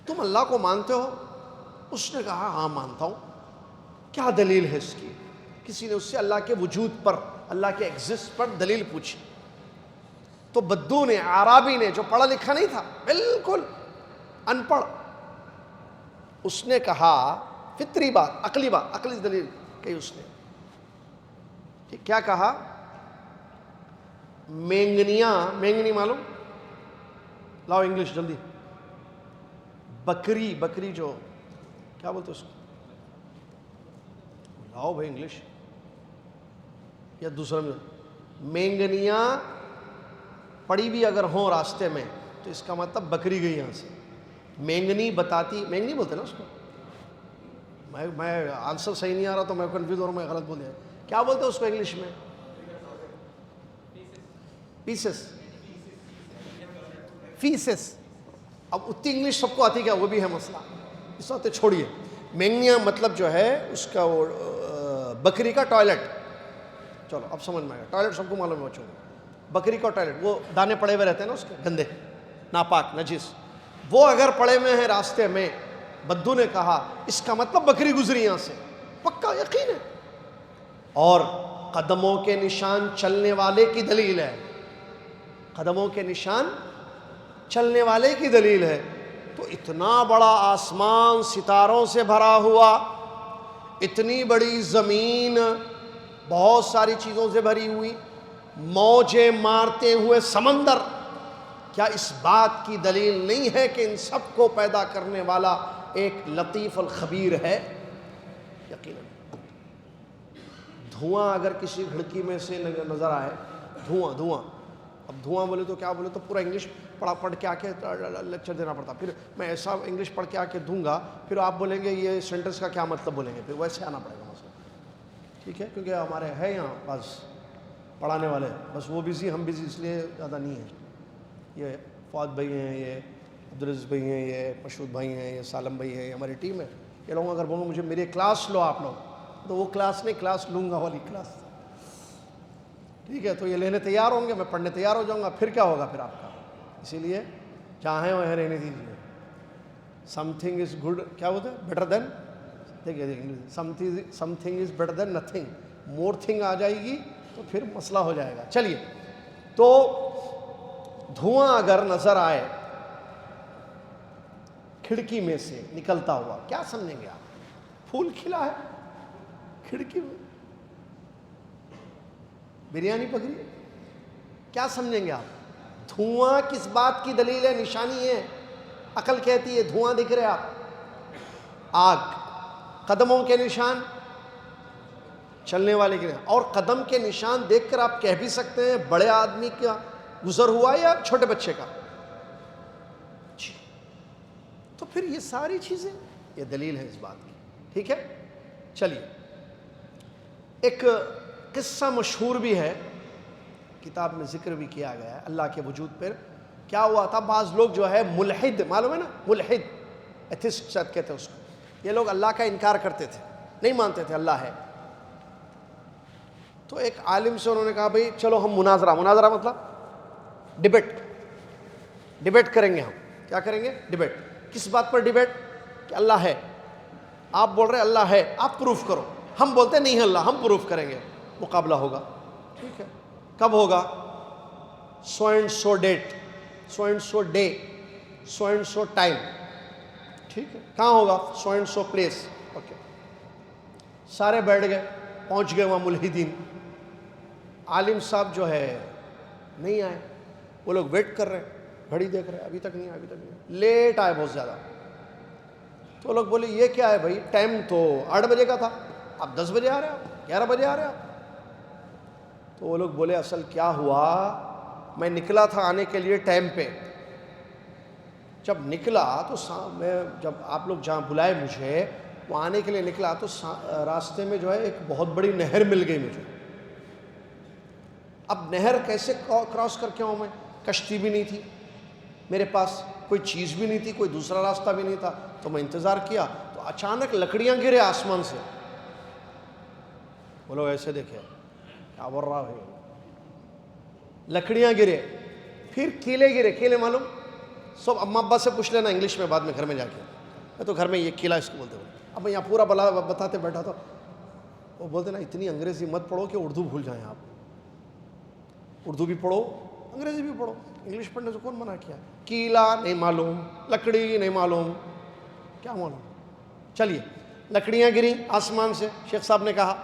تم اللہ کو مانتے ہو؟ اس نے کہا ہاں مانتا ہوں. کیا دلیل ہے اس کی؟ کسی نے اس سے اللہ کے وجود پر، اللہ کے ایگزسٹ پر دلیل پوچھی. تو بدو نے، عرابی نے، جو پڑھا لکھا نہیں تھا، بالکل ان پڑھ، اس نے کہا فطری بات، عقلی بات، عقلی دلیل کہی اس نے. کیا کہا؟ مینگنیاں، مینگنی معلوم؟ لاؤ انگلش جلدی. بکری، بکری جو کیا بولتے اس کو؟ لاؤ بھائی انگلش. یا دوسرا میں مینگنیاں پڑی بھی اگر ہوں راستے میں تو اس کا مطلب بکری گئی یہاں سے. مینگنی بتاتی، مینگنی بولتے نا اس کو. میں آنسر صحیح نہیں آ رہا تو میں کنفیوز ہو رہا ہوں، میں غلط بول دیا. کیا بولتے اس کو انگلش میں؟ پیسس، فیسس. اب اتنی انگلش سب کو آتی کیا؟ وہ بھی ہے مسئلہ. اس وقت چھوڑیے. مینگنیاں مطلب جو ہے اس کا وہ بکری کا ٹوائلٹ. چلو اب سمجھ میں آئے گا. ٹوائلٹ سب کو معلوم ہے بچوں کو. بکری کا ٹوائلٹ، وہ دانے پڑے ہوئے رہتے ہیں نا اس کے، گندے، ناپاک، نجس. وہ اگر پڑے ہوئے ہیں راستے میں، بدو نے کہا اس کا مطلب بکری گزری یہاں سے، پکا یقین ہے. اور قدموں کے نشان چلنے والے کی دلیل ہے. قدموں کے نشان چلنے والے کی دلیل ہے. تو اتنا بڑا آسمان ستاروں سے بھرا ہوا، اتنی بڑی زمین بہت ساری چیزوں سے بھری ہوئی، موجیں مارتے ہوئے سمندر، کیا اس بات کی دلیل نہیں ہے کہ ان سب کو پیدا کرنے والا ایک لطیف الخبیر ہے؟ یقیناً. دھواں اگر کسی کھڑکی میں سے نظر آئے، دھواں، اب دھواں بولے تو کیا بولے تو پورا انگلش پڑھ کے آ کے لیکچر دینا پڑتا. پھر میں ایسا انگلش پڑھ کے آ کے دوں گا، پھر آپ بولیں گے یہ سینٹنس کا کیا مطلب بولیں گے، پھر ویسے آنا پڑے گا مسئلہ. ٹھیک ہے، کیونکہ ہمارے ہیں یہاں بس پڑھانے والے، بس وہ بزی، ہم بزی، اس لیے زیادہ نہیں ہیں. یہ فواد بھائی ہیں، یہ عبدالعزیز بھائی ہیں، یہ مشہود بھائی ہیں، یہ سالم بھائی ہیں، یہ ہماری ٹیم ہے. یہ لوگوں اگر بولوں مجھے میری کلاس لو آپ لوگ، تو وہ کلاس نہیں، کلاس لوں گا والی کلاس. ٹھیک ہے، تو یہ لینے تیار ہوں گے، میں پڑھنے تیار ہو جاؤں گا، پھر کیا ہوگا پھر آپ کا. اسی لیے جہاں ہیں وہیں رہنے دیجیے. سم تھنگ از گڈ، کیا ہوتا ہے، بیٹر دین، دیکھیے something is better than nothing. More thing آ جائے گی تو پھر مسئلہ ہو جائے گا. چلیے، تو دھواں اگر نظر آئے کھڑکی میں سے نکلتا ہوا، کیا سمجھیں گے آپ؟ پھول کھلا ہے کھڑکی میں، بریانی پکڑی ہے، کیا سمجھیں گے آپ؟ دھواں کس بات کی دلیل ہے، نشانی ہے؟ عقل کہتی ہے دھواں دکھ رہے آپ، آگ. قدموں کے نشان چلنے والے کے، اور قدم کے نشان دیکھ کر آپ کہہ بھی سکتے ہیں بڑے آدمی کا گزر ہوا یا چھوٹے بچے کا. تو پھر یہ ساری چیزیں یہ دلیل ہے اس بات کی. ٹھیک ہے، چلیے. ایک قصہ مشہور بھی ہے، کتاب میں ذکر بھی کیا گیا ہے اللہ کے وجود پر. کیا ہوا تھا، بعض لوگ جو ہے ملحد، معلوم ہے نا ملحد، ایتھسٹ کہتے ہیں اس کو. یہ لوگ اللہ کا انکار کرتے تھے. نہیں مانتے تھے اللہ ہے. تو ایک عالم سے انہوں نے کہا بھئی چلو ہم مناظرہ مطلب ڈیبیٹ کریں گے. ہم کیا کریں گے؟ ڈیبیٹ. کس بات پر ڈیبیٹ؟ کہ اللہ ہے. آپ بول رہے اللہ ہے، آپ پروف کرو. ہم بولتے نہیں ہے اللہ، ہم پروف کریں گے. مقابلہ ہوگا. ٹھیک ہے. کب ہوگا؟ So and so date, so and so day, so and so time. ٹھیک ہے. کہاں ہوگا؟ So and so place. Okay. سارے بیٹھ گئے، پہنچ گئے وہاں ملحدین. عالم صاحب جو ہے نہیں آئے. وہ لوگ ویٹ کر رہے ہیں، گھڑی دیکھ رہے ہیں، ابھی تک نہیں آئے، ابھی تک نہیں آئے. لیٹ آئے بہت زیادہ. تو لوگ بولے یہ کیا ہے بھائی، ٹائم تو 8 بجے کا تھا، آپ 10 بجے آ رہے ہیں، آپ 11 بجے آ رہے ہیں آپ. تو وہ لوگ بولے اصل کیا ہوا، میں نکلا تھا آنے کے لیے ٹائم پہ. جب نکلا تو میں جب آپ لوگ جہاں بلائے مجھے وہ آنے کے لیے نکلا تو راستے میں جو ہے ایک بہت بڑی نہر مل گئی مجھے. اب نہر کیسے کراس کر کے آؤں میں؟ کشتی بھی نہیں تھی میرے پاس، کوئی چیز بھی نہیں تھی، کوئی دوسرا راستہ بھی نہیں تھا. تو میں انتظار کیا تو اچانک لکڑیاں گرے آسمان سے. وہ لوگ ایسے دیکھے کیا بول رہا ہے، لکڑیاں گرے. پھر کیلے گرے. کیلے معلوم؟ سب اماں ابا سے پوچھ لینا انگلش میں بعد میں گھر میں جا کے. میں تو گھر میں یہ کیلا اس کو بولتے ہوں. اب میں یہاں پورا بتاتے بیٹھا تھا. وہ بولتے نا اتنی انگریزی مت پڑھو کہ اردو بھول جائیں آپ. اردو بھی پڑھو، انگریزی بھی پڑھو. انگلش پڑھنے سے کون منع کیا؟ کیلا نہیں معلوم، لکڑی نہیں معلوم، کیا معلوم. چلیے لکڑیاں گری آسمان سے، شیخ صاحب نے کہا.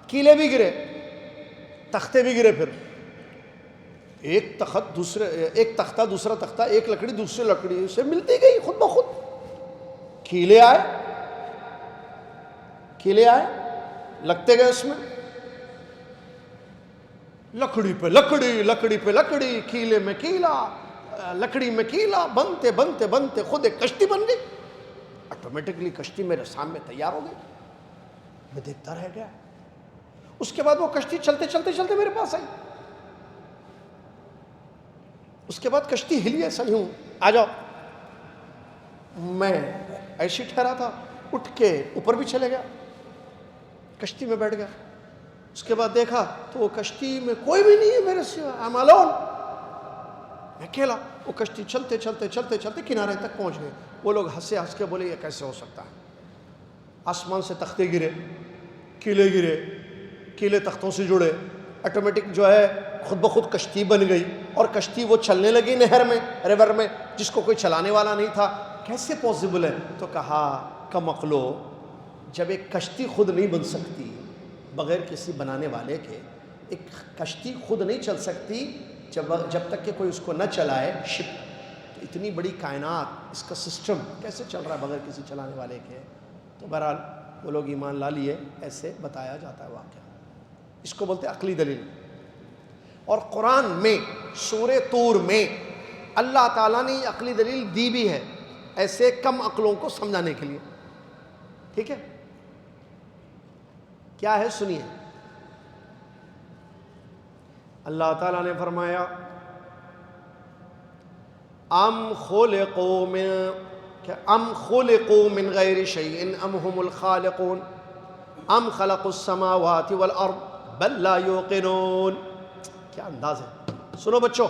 کیلے بھی گرے، تختے بھی گرے. پھر ایک تختہ دوسرا تختہ، ایک لکڑی دوسرے لکڑی سے ملتی گئی خود بخود. کیلے آئے لگتے گئے اس میں، لکڑی پہ لکڑی، لکڑی پہ لکڑی، کیلے میں کیلا، لکڑی میں کیلا، بنتے بنتے بنتے خود ایک کشتی بن گئی. آٹومیٹکلی کشتی میرے سامنے تیار ہو گئی. میں دیکھتا رہ گیا. اس کے بعد وہ کشتی چلتے چلتے چلتے میرے پاس آئی. اس کے بعد کشتی ہلی ایسا نہیں ہوں آ جاؤ. میں ایسی ٹھہرا تھا، اٹھ کے اوپر بھی چلے گیا، کشتی میں بیٹھ گیا. اس کے بعد دیکھا تو وہ کشتی میں کوئی بھی نہیں ہے میرے سوا. I'm alone. میں اکیلا. وہ کشتی چلتے چلتے چلتے چلتے کنارے تک پہنچ گئے. وہ لوگ ہنس کے بولے یہ کیسے ہو سکتا ہے. آسمان سے تختے گرے، کیلے گرے، کیلے تختوں سے جڑے، آٹومیٹک جو ہے خود بخود کشتی بن گئی. اور کشتی وہ چلنے لگی نہر میں، ریور میں، جس کو کوئی چلانے والا نہیں تھا. کیسے پاسبل ہے؟ تو کہا کم عقلو، جب ایک کشتی خود نہیں بن سکتی بغیر کسی بنانے والے کے، ایک کشتی خود نہیں چل سکتی جب تک کہ کوئی اس کو نہ چلائے، شپ. تو اتنی بڑی کائنات، اس کا سسٹم کیسے چل رہا ہے بغیر کسی چلانے والے کے؟ تو بہرحال وہ لوگ ایمان لا لیے. ایسے بتایا جاتا ہے واقعہ. اس کو بولتے عقلی دلیل. اور قرآن میں سورہ طور میں اللہ تعالیٰ نے یہ عقلی دلیل دی بھی ہے ایسے کم عقلوں کو سمجھانے کے لیے. ٹھیک ہے، کیا ہے سنیے. اللہ تعالیٰ نے فرمایا ام خلقوا من غیر شیء ام هم الخالقون ام خلقوا السماوات والارض بل لا یوقنون. کیا انداز ہے. سنو بچوں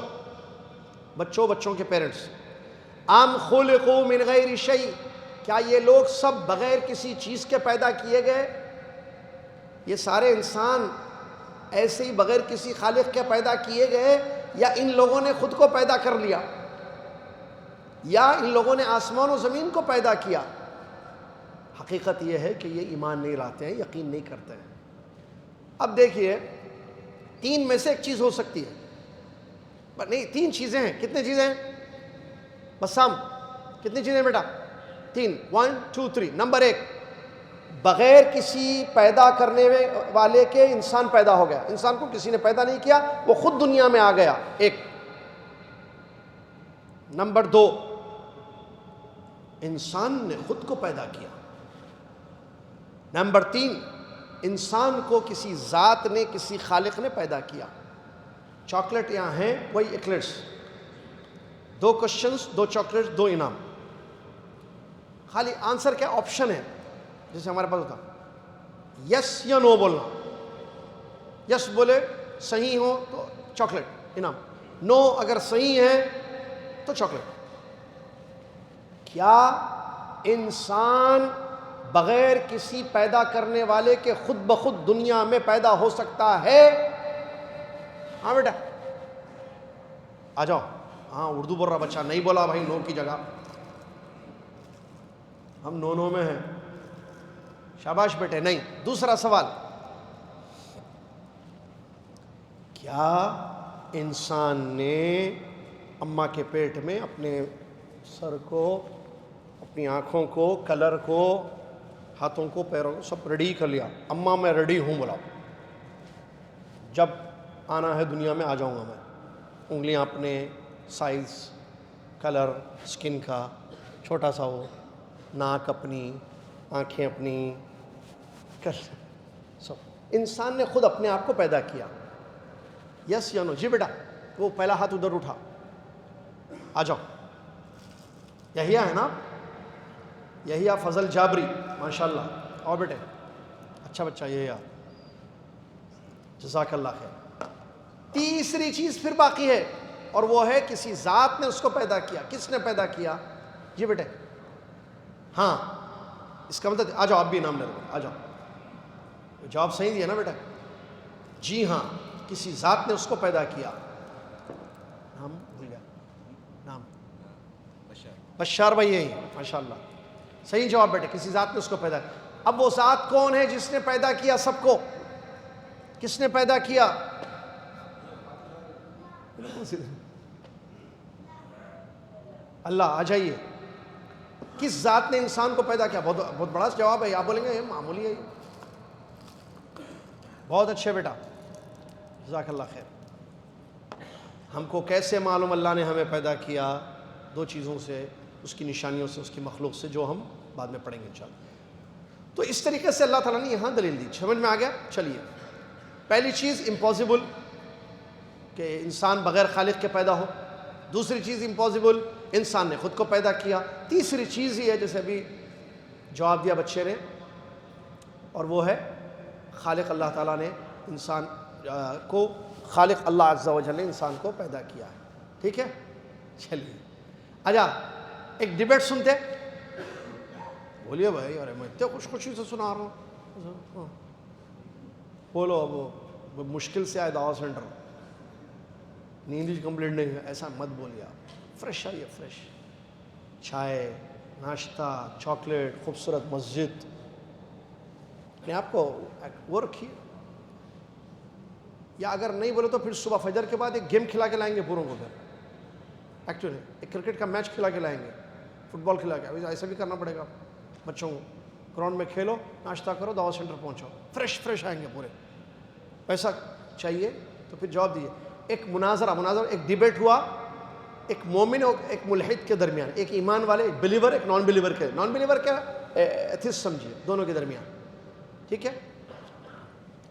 کے پیرنٹس. ام خلقوا من غیر شیء، کیا یہ لوگ سب بغیر کسی چیز کے پیدا کیے گئے؟ یہ سارے انسان ایسے ہی بغیر کسی خالق کے پیدا کیے گئے، یا ان لوگوں نے خود کو پیدا کر لیا، یا ان لوگوں نے آسمان و زمین کو پیدا کیا؟ حقیقت یہ ہے کہ یہ ایمان نہیں لاتے ہیں، یقین نہیں کرتے ہیں. اب دیکھیے، 3 میں سے ایک چیز ہو سکتی ہے. نہیں، 3 چیزیں ہیں. کتنے چیزیں ہیں بسام؟ کتنی چیزیں بیٹا؟ 3. 1 2 3. نمبر 1، بغیر کسی پیدا کرنے والے کے انسان پیدا ہو گیا. انسان کو کسی نے پیدا نہیں کیا، وہ خود دنیا میں آ گیا. 1. نمبر 2، انسان نے خود کو پیدا کیا. نمبر 3، انسان کو کسی ذات نے، کسی خالق نے پیدا کیا. چاکلیٹ یہاں ہیں، وہی ایکلیٹس. 2 کوشچنز، 2 چاکلیٹس، 2 انعام. خالی آنسر کیا آپشن ہے، جیسے ہمارے پاس ہوتا یس یا نو بولنا. یس بولے صحیح ہو تو چاکلیٹ انعام, نو اگر صحیح ہے تو چاکلیٹ. کیا انسان بغیر کسی پیدا کرنے والے کے خود بخود دنیا میں پیدا ہو سکتا ہے؟ ہاں بیٹا آ جاؤ. ہاں اردو بول رہا بچہ, نہیں بولا بھائی نو کی جگہ, ہم نو میں ہیں. شاباش بیٹے. نہیں. دوسرا سوال, کیا انسان نے اماں کے پیٹ میں اپنے سر کو, اپنی آنکھوں کو, کلر کو, ہاتھوں کو, پیروں کو سب ریڈی کر لیا؟ اماں میں ریڈی ہوں بولا, جب آنا ہے دنیا میں آ جاؤں گا میں. انگلیاں اپنے سائز, کلر سکن کا چھوٹا سا ہو, ناک اپنی, آنکھیں اپنی, سب. انسان نے خود اپنے آپ کو پیدا کیا. یس یا نو؟ جی بیٹا. وہ پہلا ہاتھ ادھر اٹھا, آ جاؤ. یہی ہے نا, یہی فضل جابری, ماشاءاللہ. اور بیٹے اچھا بچہ, یہی جزاک اللہ خیر. تیسری چیز پھر باقی ہے, اور وہ ہے کسی ذات نے اس کو پیدا کیا. کس نے پیدا کیا؟ جی بیٹے. ہاں اس کا مطلب, آ جاؤ آپ بھی انعام لے لو, آ جاؤ. جواب صحیح دیا نا بیٹا؟ جی ہاں, کسی ذات نے اس کو پیدا کیا. نام بھول گیا, نام بشار بھائی. یہی ماشاءاللہ صحیح جواب بیٹے, کسی ذات نے اس کو پیدا کیا. اب وہ ذات کون ہے جس نے پیدا کیا سب کو؟ کس نے پیدا کیا؟ اللہ. آ جائیے. کس ذات نے انسان کو پیدا کیا؟ بہت بڑا جواب ہے. آپ بولیں گے یہ معمولی ہے. بہت اچھے بیٹا, جزاک اللہ خیر. ہم کو کیسے معلوم اللہ نے ہمیں پیدا کیا؟ دو چیزوں سے, اس کی نشانیوں سے, اس کی مخلوق سے, جو ہم بعد میں پڑھیں گے انشاءاللہ. تو اس طریقے سے اللہ تعالیٰ نے یہاں دلیل دی. سمجھ میں آ گیا؟ چلیے. پہلی چیز امپاسبل کہ انسان بغیر خالق کے پیدا ہو. دوسری چیز امپاسبل انسان نے خود کو پیدا کیا. تیسری چیز ہی ہے جیسے ابھی جواب دیا بچے نے, اور وہ ہے خالق اللہ تعالیٰ نے انسان کو, خالق اللہ عز و جل نے انسان کو پیدا کیا ہے. ٹھیک ہے. چلیے آجا ایک ڈیبیٹ سنتے. بولیے بھائی. ارے میں اتنے خوشی سے سنا رہا ہوں. بولو. اب مشکل سے آئے دعویٰ سینٹر, نیند ہی کمپلیٹ نہیں ہے, ایسا مت بولیے آپ. فریش آئیے, فریش. چائے, ناشتہ, چاکلیٹ, خوبصورت مسجد, اپنے آپ کو وہ رکھیے. یا اگر نہیں بولے تو پھر صبح فجر کے بعد ایک گیم کھلا کے لائیں گے پوروں کو. پھر ایکچولی ایک کرکٹ کا میچ کھلا کے لائیں گے, فٹ بال کھلا کے. ایسا بھی کرنا پڑے گا بچوں کو. گراؤنڈ میں کھیلو, ناشتہ کرو, دعوت سینٹر پہنچو, فریش آئیں گے پورے. پیسہ چاہیے تو پھر جواب دیجیے. ایک مناظرہ, ایک ڈیبیٹ ہوا ایک مومن اور ایک ملحد کے درمیان, ایک ایمان والے, ایک بلیور, ایک نان بلیور کے, نان بلیور کیا ایتھسٹ سمجھیے, دونوں کے درمیان. ٹھیک ہے.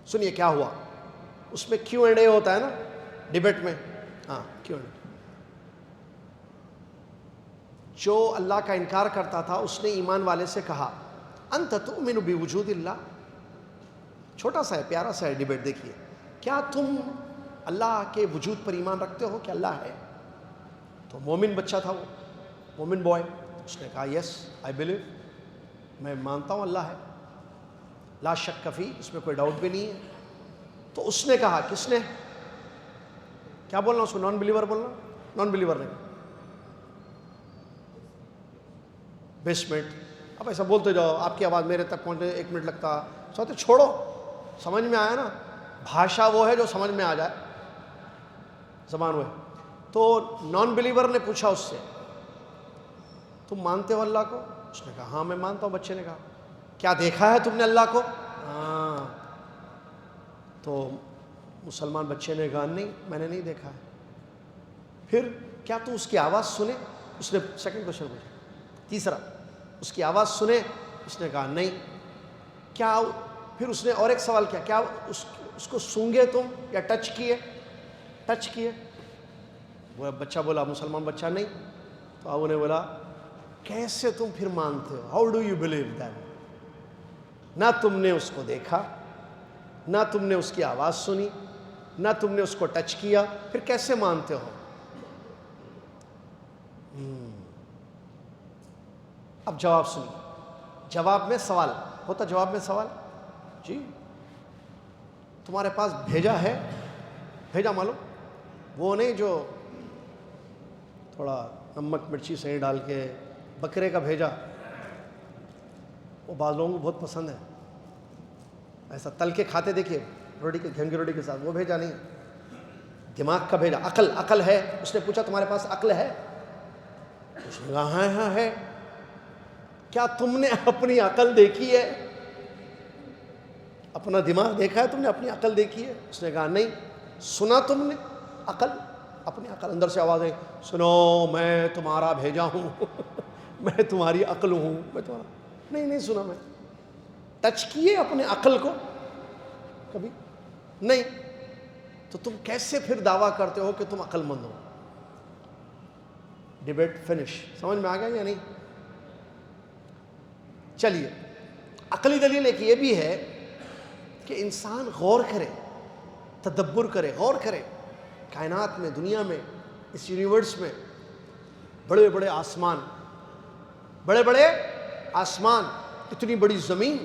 سنیے کیا ہوا. اس میں کیو اینڈ اے ہوتا ہے نا ڈیبیٹ میں. ہاں کیو اینڈ اے. جو اللہ کا انکار کرتا تھا اس نے ایمان والے سے کہا انت تؤمن بوجود اللہ. چھوٹا سا ہے, پیارا سا ہے ڈیبیٹ. دیکھیے, کیا تم اللہ کے وجود پر ایمان رکھتے ہو کہ اللہ ہے؟ تو مومن بچہ تھا وہ, مومن بوائے. اس نے کہا یس آئی بلیو, میں مانتا ہوں اللہ ہے, لا شک فی, اس میں کوئی ڈاؤٹ بھی نہیں ہے. تو اس نے کہا, کس نے, کیا بولنا اس کو, نان بلیور بولنا, نان بلیور نے بیسمنٹ. اب ایسا بولتے جاؤ, آپ کی آواز میرے تک پہنچنے 1 منٹ لگتا. سوچتے چھوڑو, سمجھ میں آیا نا. بھاشا وہ ہے جو سمجھ میں آ جائے, زبان وہ ہے. تو نان بلیور نے پوچھا اس سے, تم مانتے ہو اللہ کو؟ اس نے کہا ہاں میں مانتا ہوں. بچے نے کہا کیا دیکھا ہے تم نے اللہ کو؟ ہاں. تو مسلمان بچے نے کہا نہیں میں نے نہیں دیکھا ہے. پھر کیا تو اس کی آواز سنے؟ اس نے سیکنڈ کوشچن پوچھا. تیسرا, اس کی آواز سنے؟ اس نے کہا نہیں. کیا, پھر اس نے اور ایک سوال کیا, کیا اس کو سونگے تم یا ٹچ کیے؟ ٹچ کیے. وہ بچہ بولا, مسلمان بچہ نہیں. تو اب انہیں بولا کیسے تم پھر مانتے ہو, how do you believe that? نہ تم نے اس کو دیکھا، نہ تم نے اس کی آواز سنی، نہ تم نے اس کو ٹچ کیا، پھر کیسے مانتے ہو؟ اب جواب سنیے، جواب میں سوال ہوتا، جواب میں سوال، جی تمہارے پاس بھیجا ہے، بھیجا معلوم وہ نہیں جو تھوڑا نمک مرچی صحیح ڈال کے بکرے کا بھیجا، وہ بعض لوگوں کو بہت پسند ہے، ایسا تل کے کھاتے دیکھیے روٹی کے، گھیم کی روٹی کے ساتھ، وہ بھیجا نہیں، دماغ کا بھیجا، عقل ہے. اس نے پوچھا تمہارے پاس عقل ہے؟ اس نے کہا ہاں ہے. کیا تم نے اپنی عقل دیکھی ہے؟ اپنا دماغ دیکھا ہے تم نے؟ اپنی عقل دیکھی ہے؟ اس نے کہا نہیں. سنا تم نے عقل؟ اپنی عقل. اندر سے آواز ہے، سنو میں تمہارا بھیجا ہوں میں تمہاری عقل ہوں، میں تمہارا نہیں سنا. میں ٹچ کیے اپنے عقل کو کبھی نہیں؟ تو تم کیسے پھر دعویٰ کرتے ہو کہ تم عقل مند ہو؟ Debate finish. سمجھ میں آ گیا یا نہیں؟ چلیے، عقلی دلیل ایک یہ بھی ہے کہ انسان غور کرے، تدبر کرے، غور کرے. کائنات میں، دنیا میں، اس یونیورس میں بڑے بڑے آسمان، اتنی بڑی زمین،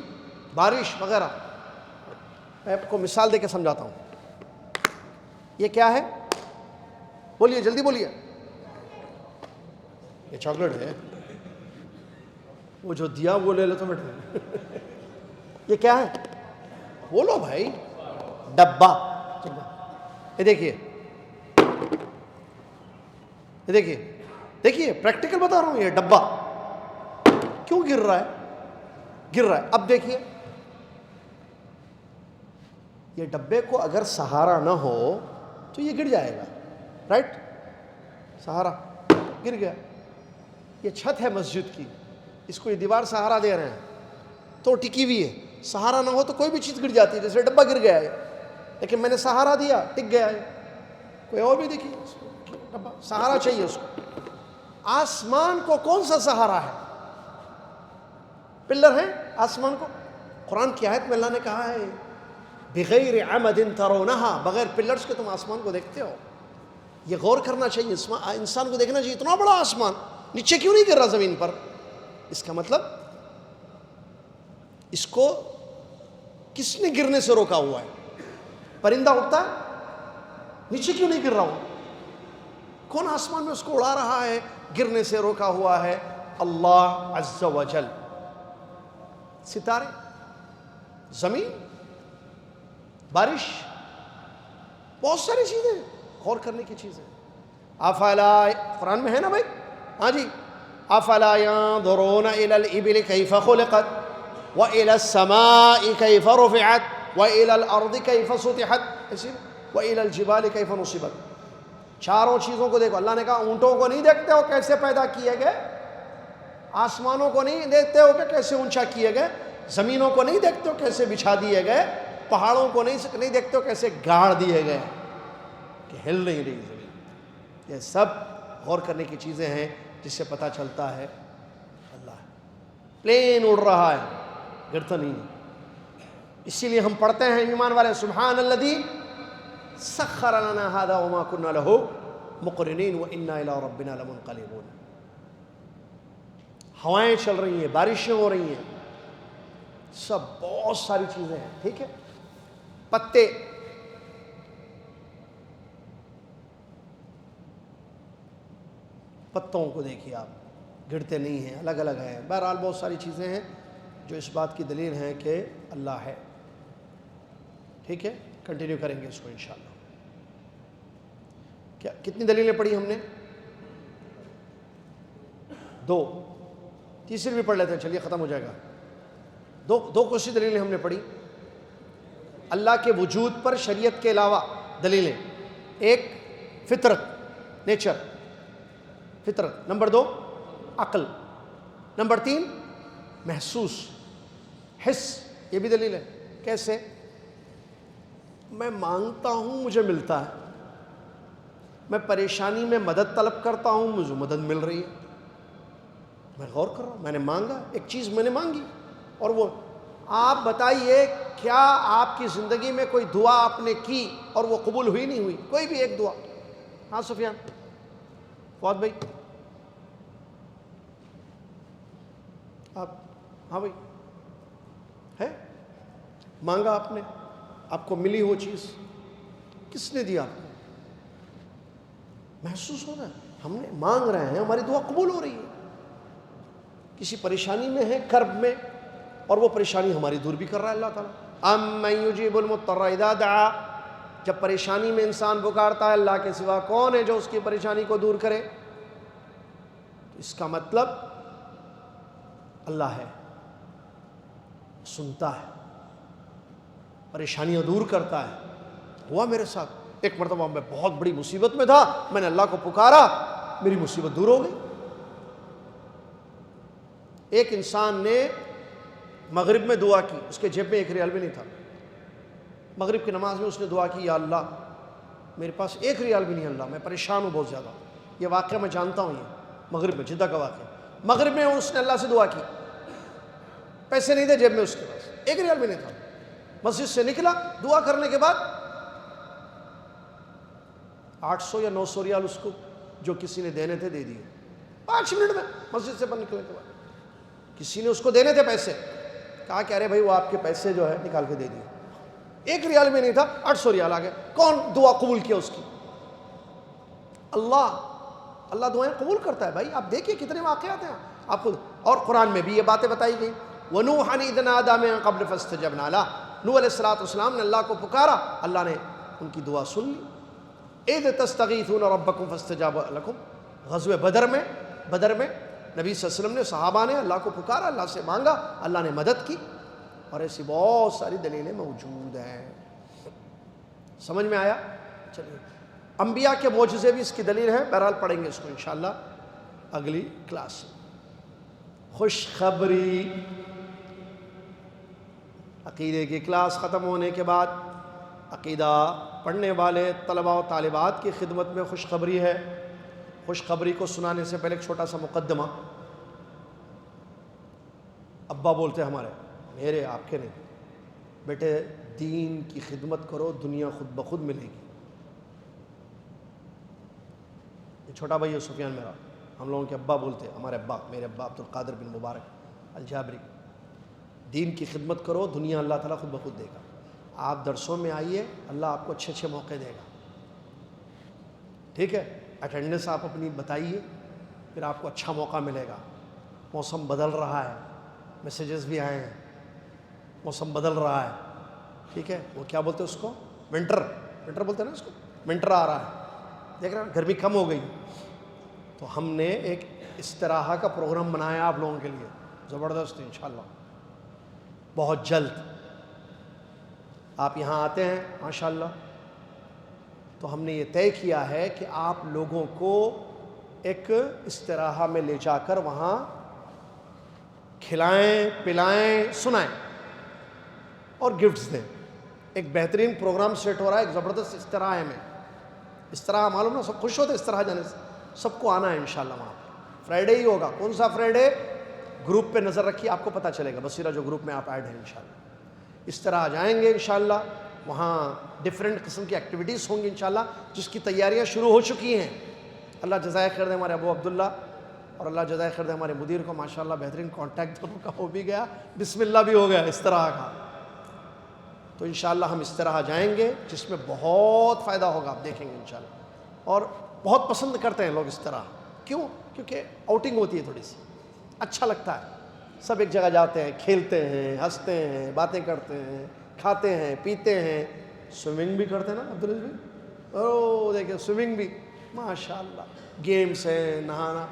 بارش وغیرہ. میں آپ کو مثال دے کے سمجھاتا ہوں. یہ کیا ہے؟ بولیے، جلدی بولیے. یہ چاکلیٹ ہے، وہ جو دیا وہ لے لو تو بیٹھے. یہ کیا ہے؟ بولو بھائی. ڈبہ. یہ دیکھیے، یہ دیکھیے پریکٹیکل بتا رہا ہوں. یہ ڈبہ کیوں گر رہا ہے؟ اب دیکھیے، یہ ڈبے کو اگر سہارا نہ ہو تو یہ گر جائے گا، رائٹ؟ سہارا، گر گیا. یہ چھت ہے مسجد کی، اس کو یہ دیوار سہارا دے رہے ہیں تو ٹکی ہوئی ہے. سہارا نہ ہو تو کوئی بھی چیز گر جاتی ہے، جیسے ڈبہ گر گیا ہے، لیکن میں نے سہارا دیا، ٹک گیا ہے. کوئی اور بھی دیکھیے، ڈبہ سہارا چاہیے اس کو. آسمان کو کون سا سہارا ہے؟ پلر ہے آسمان کو. قرآن کی آیت میں اللہ نے کہا ہے بغیر عمد ترونہا، بغیر پلرز کے تم آسمان کو دیکھتے ہو. یہ غور کرنا چاہیے، انسان کو دیکھنا چاہیے اتنا بڑا آسمان نیچے کیوں نہیں گر رہا زمین پر؟ اس کا مطلب اس کو کس نے گرنے سے روکا ہوا ہے؟ پرندہ اڑتا ہے، نیچے کیوں نہیں گر رہا ہوں؟ کون آسمان میں اس کو اڑا رہا ہے، گرنے سے روکا ہوا ہے؟ اللہ عز و جل. ستارے، زمین، بارش، بہت ساری چیزیں غور کرنے کی چیزیں. افلا، قرآن میں ہے نا بھائی، ہاں جی. افلا ينظرون الى الابل كيف خلقت والى السماء كيف رفعت والى الارض كيف سطحت والى الجبال كيف نصبت. چاروں چیزوں کو دیکھو. اللہ نے کہا اونٹوں کو نہیں دیکھتے ہو کیسے پیدا کیے گئے، آسمانوں کو نہیں دیکھتے ہو کہ کیسے اونچا کیے گئے، زمینوں کو نہیں دیکھتے ہو کیسے بچھا دیے گئے، پہاڑوں کو نہیں دیکھتے ہو کیسے گاڑ دیے گئے کہ ہل نہیں رہی زمین. یہ سب غور کرنے کی چیزیں ہیں جس سے پتہ چلتا ہے اللہ پلین اڑ رہا ہے، گرتا نہیں ہے. اسی لیے ہم پڑھتے ہیں ایمان والے، سبحان الذی سخر لنا هذا وما كنا له مقرنین وانا الى ربنا لمنقلبون. ہوائیں چل رہی ہیں، بارشیں ہو رہی ہیں، سب بہت ساری چیزیں ہیں. ٹھیک ہے. پتے، پتوں کو دیکھیے آپ، گرتے نہیں ہیں، الگ الگ ہیں. بہرحال بہت ساری چیزیں ہیں جو اس بات کی دلیل ہیں کہ اللہ ہے. ٹھیک ہے، کنٹینیو کریں گے اس کو انشاءاللہ. کیا کتنی دلیلیں پڑھی ہم نے؟ 2. تیسری بھی پڑھ لیتے ہیں، چلیے ختم ہو جائے گا. دو کوشش دلیلیں ہم نے پڑھی. اللہ کے وجود پر شریعت کے علاوہ دلیلیں. ایک فطرت، نیچر، فطرت. نمبر 2 عقل. نمبر 3 محسوس، حس. یہ بھی دلیل ہے. کیسے؟ میں مانگتا ہوں مجھے ملتا ہے، میں پریشانی میں مدد طلب کرتا ہوں مجھے مدد مل رہی ہے. میں غور کر رہا ہوں، میں نے مانگا ایک چیز، میں نے مانگی اور وہ آپ بتائیے کیا آپ کی زندگی میں کوئی دعا آپ نے کی اور وہ قبول ہوئی نہیں ہوئی؟ کوئی بھی ایک دعا؟ ہاں سفیان، فواد بھائی، آپ، ہاں بھائی، ہے؟ مانگا آپ نے، آپ کو ملی وہ چیز، کس نے دیا آپ کو؟ محسوس ہو رہا ہے ہم نے مانگ رہے ہیں، ہماری دعا قبول ہو رہی ہے. کسی پریشانی میں ہے، کرب میں، اور وہ پریشانی ہماری دور بھی کر رہا ہے اللہ تعالیٰ. امن یجیب المضطر اذا دعا، جب پریشانی میں انسان پکارتا ہے اللہ کے سوا کون ہے جو اس کی پریشانی کو دور کرے؟ تو اس کا مطلب اللہ ہے، سنتا ہے، پریشانیاں دور کرتا ہے. ہوا میرے ساتھ ایک مرتبہ، میں بہت بڑی مصیبت میں تھا، میں نے اللہ کو پکارا، میری مصیبت دور ہو گئی. ایک انسان نے مغرب میں دعا کی، اس کے جیب میں 1 ریال بھی نہیں تھا. مغرب کی نماز میں اس نے دعا کی، یا اللہ میرے پاس 1 ریال بھی نہیں، اللہ میں پریشان ہوں بہت زیادہ. یہ واقعہ میں جانتا ہوں، یہ مغرب میں، جدہ کا واقعہ. مغرب میں اس نے اللہ سے دعا کی، پیسے نہیں تھے جیب میں، اس کے پاس 1 ریال بھی نہیں تھا. مسجد سے نکلا، دعا کرنے کے بعد 800 یا 900 ریال اس کو جو کسی نے دینے تھے دے دیے 5 منٹ میں. مسجد سے نکلنے کے بعد کسی نے اس کو دینے تھے پیسے، کہا کہ ارے بھائی وہ آپ کے پیسے جو ہے نکال کے دے دیے. 1 ریال بھی نہیں تھا، 800 ریال آ گئے. کون دعا قبول کیا اس کی؟ اللہ. اللہ دعائیں قبول کرتا ہے بھائی. آپ دیکھیے کتنے واقعات ہیں آپ کو، اور قرآن میں بھی یہ باتیں بتائی گئی. وَنُوحًا إِذْ نَادَىٰ مِن قَبْلُ فَاسْتَجَبْنَا لَهُ، نوح علیہ السلام نے اللہ کو پکارا، اللہ نے ان کی دعا سن لی. إِذْ تَسْتَغِيثُونَ رَبَّكُمْ فَاسْتَجَابَ لَكُمْ، غزوہ بدر میں نبی صلی اللہ علیہ وسلم نے، صحابہ نے اللہ کو پکارا، اللہ سے مانگا، اللہ نے مدد کی. اور ایسی بہت ساری دلیلیں موجود ہیں. سمجھ میں آیا؟ چلیے، انبیاء کے معجزے بھی اس کی دلیل ہیں. بہرحال پڑھیں گے اس کو انشاءاللہ اگلی کلاس. خوشخبری، عقیدے کی کلاس ختم ہونے کے بعد عقیدہ پڑھنے والے طلباء و طالبات کی خدمت میں خوشخبری ہے. خوشخبری کو سنانے سے پہلے ایک چھوٹا سا مقدمہ. ابا بولتے ہمارے، میرے آپ کے نہیں، بیٹے دین کی خدمت کرو، دنیا خود بخود ملے گی. یہ چھوٹا بھائی ہے سفیان میرا، ہم لوگوں کے ابا بولتے، ہمارے ابا، میرے ابا عبد القادر بن مبارک الجابری. دین کی خدمت کرو، دنیا اللہ تعالیٰ خود بخود دے گا. آپ درسوں میں آئیے، اللہ آپ کو اچھے موقع دے گا. ٹھیک ہے، اٹینڈنس آپ اپنی بتائیے، پھر آپ کو اچھا موقع ملے گا. موسم بدل رہا ہے، میسیجز بھی آئے ہیں، موسم بدل رہا ہے. ٹھیک ہے، وہ کیا بولتے ہیں اس کو، ونٹر بولتے ہیں نا اس کو، ونٹر آ رہا ہے، دیکھ رہے ہیں گرمی کم ہو گئی. تو ہم نے ایک استراحہ کا پروگرام بنایا آپ لوگوں کے لیے، زبردست انشاءاللہ. بہت جلد آپ یہاں آتے ہیں ماشاءاللہ، تو ہم نے یہ طے کیا ہے کہ آپ لوگوں کو ایک استراحہ میں لے جا کر وہاں کھلائیں، پلائیں، سنائیں اور گفٹس دیں. ایک بہترین پروگرام سیٹ ہو رہا ہے، ایک زبردست استراحہ میں. استراحہ معلوم نا، سب خوش ہوتے استراحہ جانے سے. سب کو آنا ہے انشاءاللہ. وہاں فرائیڈے ہی ہوگا. کون سا فرائیڈے؟ گروپ پہ نظر رکھیے، آپ کو پتہ چلے گا. بصیرہ جو گروپ میں آپ ایڈ ہیں انشاءاللہ. اس طرح جائیں گے انشاءاللہ. وہاں ڈفرینٹ قسم کی ایکٹیویٹیز ہوں گی انشاءاللہ، جس کی تیاریاں شروع ہو چکی ہیں. اللہ جزائے خیر دے ہمارے ابو عبداللہ، اور اللہ جزائے خیر دے ہمارے مدیر کو، ماشاءاللہ بہترین کانٹیکٹ دونوں کا ہو بھی گیا، بسم اللہ بھی ہو گیا اس طرح کا. تو انشاءاللہ ہم اس طرح جائیں گے جس میں بہت فائدہ ہوگا، آپ دیکھیں گے انشاءاللہ. اور بہت پسند کرتے ہیں لوگ اس طرح. کیوں؟ کیونکہ آؤٹنگ ہوتی ہے، تھوڑی سی اچھا لگتا ہے. سب ایک جگہ جاتے ہیں، کھیلتے ہیں، ہنستے ہیں، باتیں کرتے ہیں، کھاتے ہیں، پیتے ہیں. سوئمنگ بھی کرتے ہیں نا عبدالعزیز بھائی؟ او دیکھیں سوئمنگ بھی ماشاءاللہ. گیمس ہیں، نہانا،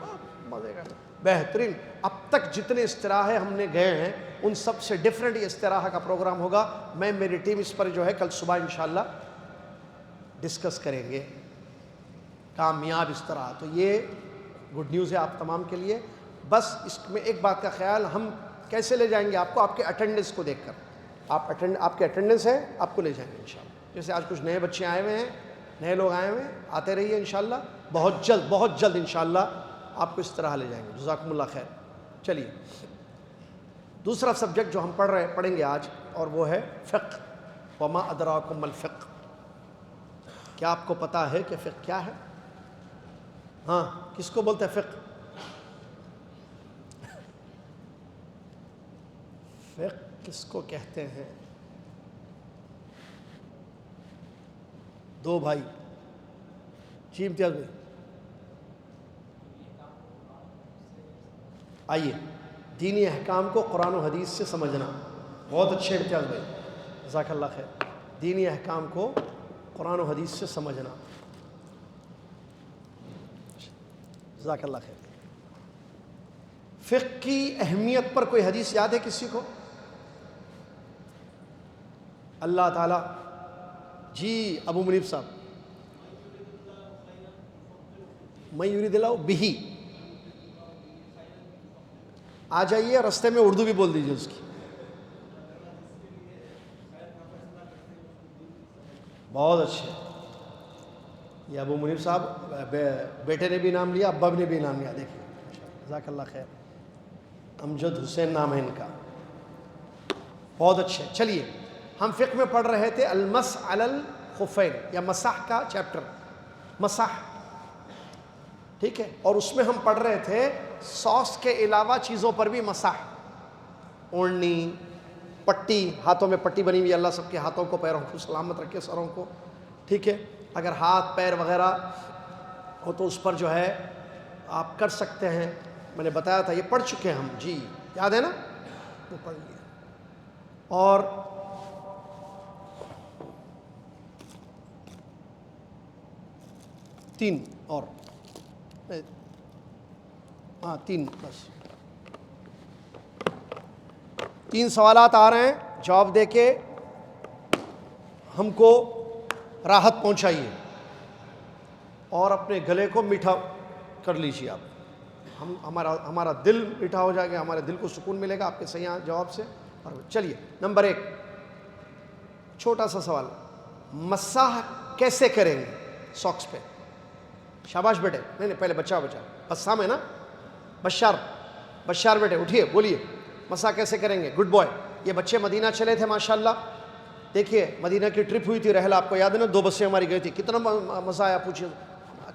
مزے کرتے بہترین. اب تک جتنے استراحے ہم نے گئے ہیں ان سب سے ڈفرینٹ یہ استراحہ کا پروگرام ہوگا. میں میری ٹیم اس پر جو ہے کل صبح انشاءاللہ ڈسکس کریں گے. کامیاب اس طرح. تو یہ گڈ نیوز ہے آپ تمام کے لیے. بس اس میں ایک بات کا خیال، ہم کیسے لے جائیں گے آپ کو؟ آپ کے اٹینڈنس کو دیکھ کر. آپ کے اٹینڈنس ہے، آپ کو لے جائیں گے انشاءاللہ. جیسے آج کچھ نئے بچے آئے ہوئے ہیں، نئے لوگ آئے ہوئے ہیں، آتے رہیے انشاءاللہ. بہت جلد انشاءاللہ آپ کو اس طرح لے جائیں گے. جزاکم اللہ خیر. چلیے دوسرا سبجیکٹ جو ہم پڑھیں گے آج، اور وہ ہے فقہ. وما ادراکم الفقہ. کیا آپ کو پتا ہے کہ فقہ کیا ہے؟ ہاں، کس کو بولتے ہیں فقہ؟ فقہ کس کو کہتے ہیں؟ دو بھائی. جی امتیاز بھائی آئیے. دینی احکام کو قرآن و حدیث سے سمجھنا. بہت اچھے امتیاز بھائی، جزاک اللہ خیر. دینی احکام کو قرآن و حدیث سے سمجھنا. جزاک اللہ خیر. فقہ کی اہمیت پر کوئی حدیث یاد ہے کسی کو؟ اللہ تعالیٰ. جی ابو منیب صاحب. من یرید اللہ بہ. آ جائیے، رستے میں اردو بھی بول دیجیے اس کی. بہت اچھے. یہ ابو منیب صاحب بیٹے نے بھی نام لیا، ابا نے بھی نام لیا. دیکھیے جزاک اللہ خیر. امجد حسین نام ہے ان کا. بہت اچھے. چلیے، ہم فقہ میں پڑھ رہے تھے المسح علی الخفین، یا مسح کا چیپٹر، مسح. ٹھیک ہے. اور اس میں ہم پڑھ رہے تھے ساکس کے علاوہ چیزوں پر بھی مسح. اوڑھنی، پٹی، ہاتھوں میں پٹی بنی ہوئی. اللہ سب کے ہاتھوں کو پیروں کو سلامت رکھے، سروں کو. ٹھیک ہے. اگر ہاتھ پیر وغیرہ ہو تو اس پر جو ہے آپ کر سکتے ہیں. میں نے بتایا تھا، یہ پڑھ چکے ہیں ہم. جی یاد ہے نا، وہ پڑھ لیا. اور تین اور ہاں تین بس. تین سوالات آ رہے ہیں، جواب دے کے ہم کو راحت پہنچائیے اور اپنے گلے کو میٹھا کر لیجیے. آپ ہمارا دل میٹھا ہو جائے گا، ہمارے دل کو سکون ملے گا آپ کے صحیح جواب سے. اور چلیے نمبر 1، چھوٹا سا سوال. مسح کیسے کریں گے ساکس پہ؟ شاباش بیٹے. نہیں پہلے بچہ بسام ہے نا، بشار بیٹے اٹھیے، بولیے مسح کیسے کریں گے. Good boy. یہ بچے مدینہ چلے تھے ماشاءاللہ. دیکھیے مدینہ کی ٹرپ ہوئی تھی، رحلہ آپ کو یاد ہے نا، 2 بسیں ہماری گئی تھی. کتنا مزہ آیا، پوچھیے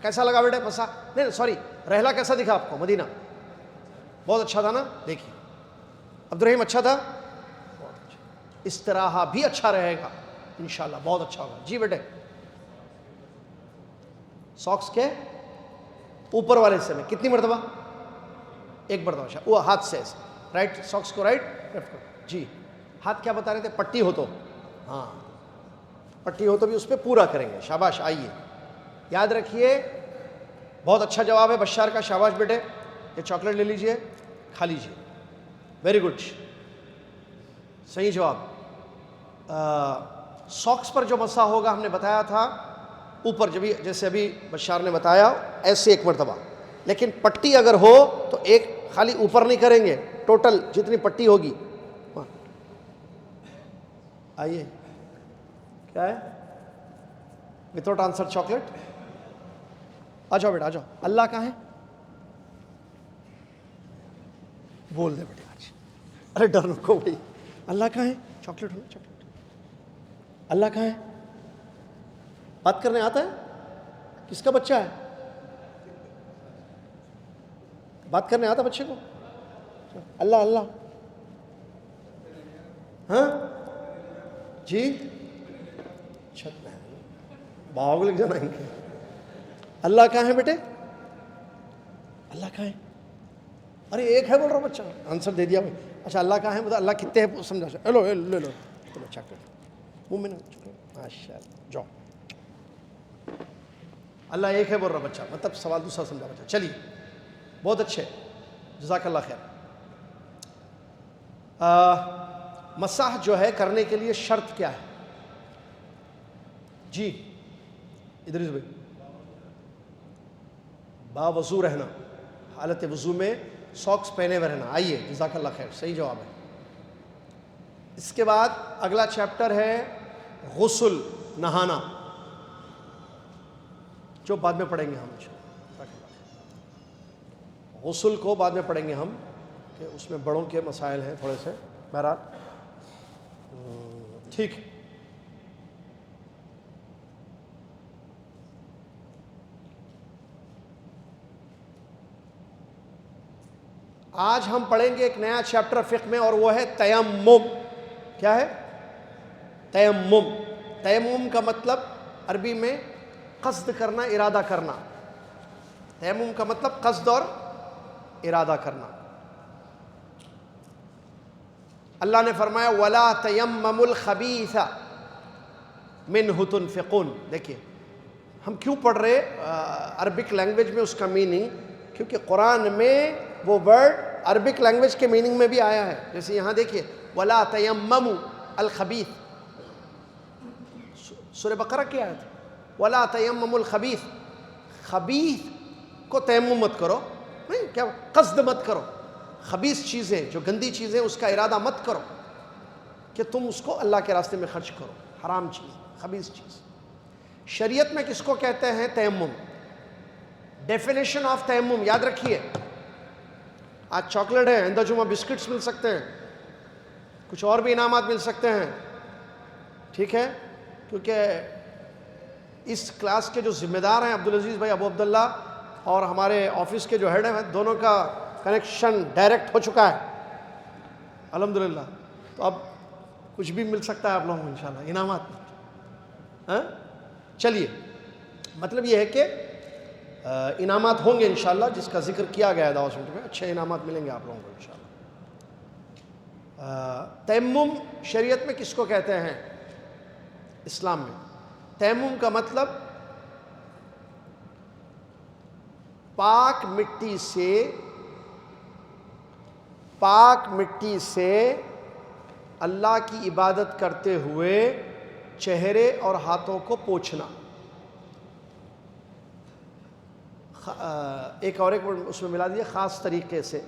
کیسا لگا بیٹے مسح؟ نہیں سوری، رحلہ کیسا دکھا آپ کو مدینہ؟ بہت اچھا تھا نا. دیکھیے عبد الرحیم اچھا تھا. بہت اچھا. استراحہ بھی اچھا رہے گا انشاءاللہ، بہت اچھا ہوگا. جی بیٹے، ساکس کے اوپر والے حصے میں کتنی مرتبہ؟ 1 مرتبہ. وہ ہاتھ سے رائٹ ساکس کو رائٹ لیفٹ کو. جی ہاتھ کیا بتا رہے تھے؟ پٹی ہو تو، ہاں پٹی ہو تو بھی اس پہ پورا کریں گے. شاباش. آئیے یاد رکھیے، بہت اچھا جواب ہے بشار کا. شاباش بیٹے. یہ چاکلیٹ لے لیجئے، کھا لیجئے. ویری گڈ، صحیح جواب. ساکس پر جو مسح ہوگا ہم نے بتایا تھا اوپر، جیسے ابھی بشار نے بتایا ایسے 1 مرتبہ. لیکن پٹی اگر ہو تو ایک خالی اوپر نہیں کریں گے، ٹوٹل جتنی پٹی ہوگی. آئیے کیا ہے؟ Without answer chocolate. آ جاؤ بیٹا، آ جاؤ. اللہ کہاں ہے؟ بول دے بیٹے آج. ارے ڈر رکو بھائی. اللہ کہاں ہے؟ چاکلیٹ ہونا چاکلیٹ. اللہ کہاں ہے؟ بات کرنے آتا ہے؟ کس کا بچہ ہے؟ بات کرنے آتا بچے کو؟ اللہ اللہ. ہاں جی چھت میں باغ لگ جانا. اللہ کہاں ہے بیٹے؟ اللہ کہاں ہے؟ ارے ایک ہے بول رہا بچہ. آنسر دے دیا. اچھا اللہ کہاں ہے بتا. اللہ کتنے ہیں سمجھا. لو لے لو چلو چاکلیٹ منہ میں. ماشاء اللہ جاؤ. اللہ ایک ہے بول رہا بچہ، مطلب سوال دوسرا سمجھا بچہ. چلیے بہت اچھے، جزاک اللہ خیر. مسح جو ہے کرنے کے لیے شرط کیا ہے؟ جی ادریس بھائی. باوضو رہنا، حالت وضو میں ساکس پہنے ہوئے رہنا. آئیے جزاک اللہ خیر، صحیح جواب ہے. اس کے بعد اگلا چیپٹر ہے غسل، نہانا، جو بعد میں پڑھیں گے ہم. غسل کو بعد میں پڑھیں گے ہم کہ اس میں بڑوں کے مسائل ہیں تھوڑے سے، بہرحال ٹھیک ہے۔ آج ہم پڑھیں گے ایک نیا چیپٹر فقہ میں، اور وہ ہے تیمم۔ کیا ہے؟ تیمم۔ تیمم کا مطلب عربی میں قصد کرنا، ارادہ کرنا۔ تیمم کا مطلب قصد اور ارادہ کرنا۔ اللہ نے فرمایا وَلَا تَيَمَّمُوا الْخَبِيثَ مِنْهُ تُنْفِقُونَ۔ دیکھیے ہم کیوں پڑھ رہے عربک لینگویج میں اس کا میننگ، کیونکہ قرآن میں وہ ورڈ عربک لینگویج کے میننگ میں بھی آیا ہے۔ جیسے یہاں دیکھیے وَلَا تَيَمَّمُوا الْخَبِيثَ، سورہ بقرہ کی آیت ہے، وَلَا تَيَمَّمُوا الْخَبِيثَ، خبیث کو تیمم مت کرو، نہیں کیا قصد مت کرو، خبیث چیزیں جو گندی چیزیں اس کا ارادہ مت کرو کہ تم اس کو اللہ کے راستے میں خرچ کرو، حرام چیز، خبیث چیز۔ شریعت میں کس کو کہتے ہیں تیمم؟ ڈیفینیشن آف تیمم یاد رکھیے، آج چاکلیٹ ہے، آئندہ جمعہ بسکٹس مل سکتے ہیں، کچھ اور بھی انعامات مل سکتے ہیں، ٹھیک ہے؟ کیونکہ اس کلاس کے جو ذمہ دار ہیں عبدالعزیز بھائی ابو عبداللہ اور ہمارے آفس کے جو ہیڈ ہیں، دونوں کا کنیکشن ڈائریکٹ ہو چکا ہے الحمدللہ، تو اب کچھ بھی مل سکتا ہے آپ لوگوں کو انشاءاللہ انعامات۔ چلیے، مطلب یہ ہے کہ انعامات ہوں گے انشاءاللہ، جس کا ذکر کیا گیا ہے دعوت سینٹر میں، اچھے انعامات ملیں گے آپ لوگوں کو انشاءاللہ۔ تیمم شریعت میں کس کو کہتے ہیں؟ اسلام میں تیمم کا مطلب پاک مٹی سے اللہ کی عبادت کرتے ہوئے چہرے اور ہاتھوں کو پوچھنا۔ ایک اس میں ملا دیجیے، خاص طریقے سے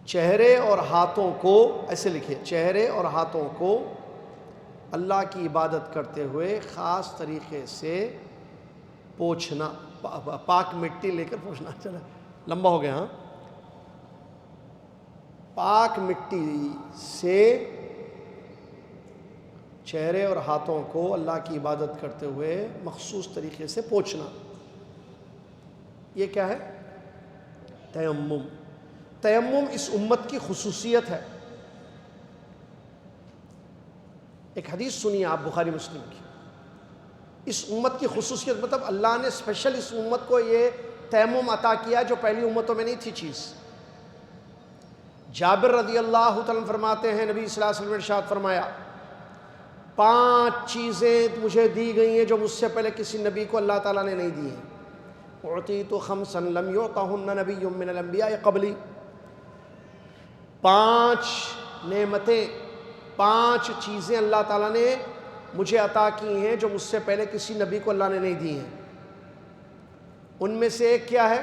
چہرے اور ہاتھوں کو، ایسے لکھیے، چہرے اور ہاتھوں کو اللہ کی عبادت کرتے ہوئے خاص طریقے سے پوچھنا، پاک مٹی لے کر پوچھنا، چلا لمبا ہو گیا، ہاں، پاک مٹی سے چہرے اور ہاتھوں کو اللہ کی عبادت کرتے ہوئے مخصوص طریقے سے پوچھنا، یہ کیا ہے؟ تیمم۔ تیمم اس امت کی خصوصیت ہے۔ ایک حدیث سنیے آپ بخاری مسلم کی، اس امت کی خصوصیت، مطلب اللہ نے اسپیشل اس امت کو یہ تیمم عطا کیا جو پہلی امتوں میں نہیں تھی چیز۔ جابر رضی اللہ تعالیٰ فرماتے ہیں نبی صلی اللہ علیہ وسلم نے ارشاد فرمایا 5 چیزیں مجھے دی گئی ہیں جو مجھ سے پہلے کسی نبی کو اللہ تعالیٰ نے نہیں دی ہیں۔ اعطیت خمسا لم یعطہن نبی من الانبیاء قبلی، 5 نعمتیں، 5 چیزیں اللہ تعالیٰ نے مجھے عطا کی ہیں جو مجھ سے پہلے کسی نبی کو اللہ نے نہیں دی ہیں۔ ان میں سے ایک کیا ہے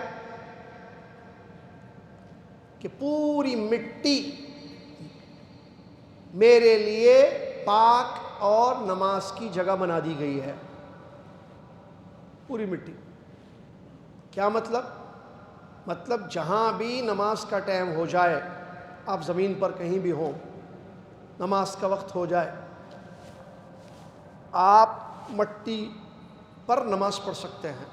کہ پوری مٹی میرے لیے پاک اور نماز کی جگہ بنا دی گئی ہے۔ پوری مٹی، کیا مطلب؟ مطلب جہاں بھی نماز کا ٹائم ہو جائے، آپ زمین پر کہیں بھی ہوں، نماز کا وقت ہو جائے، آپ مٹی پر نماز پڑھ سکتے ہیں۔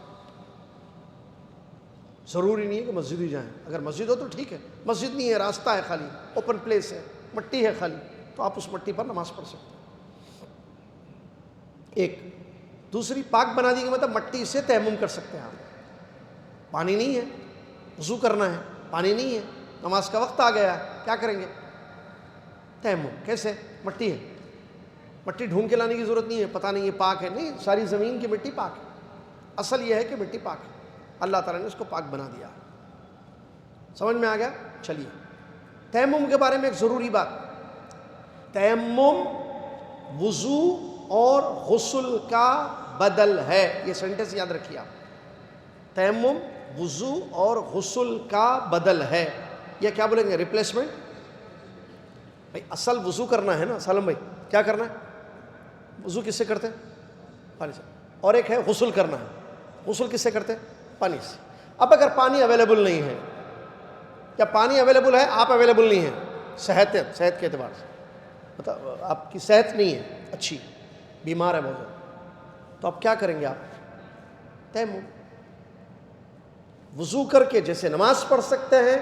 ضروری نہیں ہے کہ مسجد ہی جائیں، اگر مسجد ہو تو ٹھیک ہے، مسجد نہیں ہے، راستہ ہے، خالی اوپن پلیس ہے، مٹی ہے خالی، تو آپ اس مٹی پر نماز پڑھ سکتے ہیں۔ ایک دوسری، پاک بنا دی گئی مطلب مٹی سے تیمم کر سکتے ہیں آپ۔ پانی نہیں ہے، وضو کرنا ہے، پانی نہیں ہے، نماز کا وقت آ گیا، کیا کریں گے؟ تیمم۔ کیسے؟ مٹی ہے، مٹی ڈھونڈ کے لانے کی ضرورت نہیں ہے، پتہ نہیں یہ پاک ہے، نہیں، ساری زمین کی مٹی پاک ہے۔ اصل یہ ہے کہ مٹی پاک ہے، اللہ تعالیٰ نے اس کو پاک بنا دیا۔ سمجھ میں آ گیا؟ چلیے، تیمم کے بارے میں ایک ضروری بات، تیمم وضو اور غسل کا بدل ہے، یہ سینٹنس یاد رکھیے آپ، تیمم وضو اور غسل کا بدل ہے۔ یہ کیا بولیں گے؟ ریپلیسمنٹ۔ بھائی اصل وضو کرنا ہے نا سالم بھائی، کیا کرنا ہے؟ وضو کس سے کرتے ہیں؟ پانی سے۔ اور ایک ہے غسل کرنا ہے، غسل کس سے کرتے ہیں؟ پانی سے۔ اب اگر پانی اویلیبل نہیں ہے یا پانی اویلیبل ہے، آپ اویلیبل نہیں ہیں، صحت کے اعتبار سے، مطلب آپ کی صحت نہیں ہے اچھی، بیمار ہے بہت زیادہ، تو آپ کیا کریں گے؟ آپ تیمم، وضو کر کے جیسے نماز پڑھ سکتے ہیں،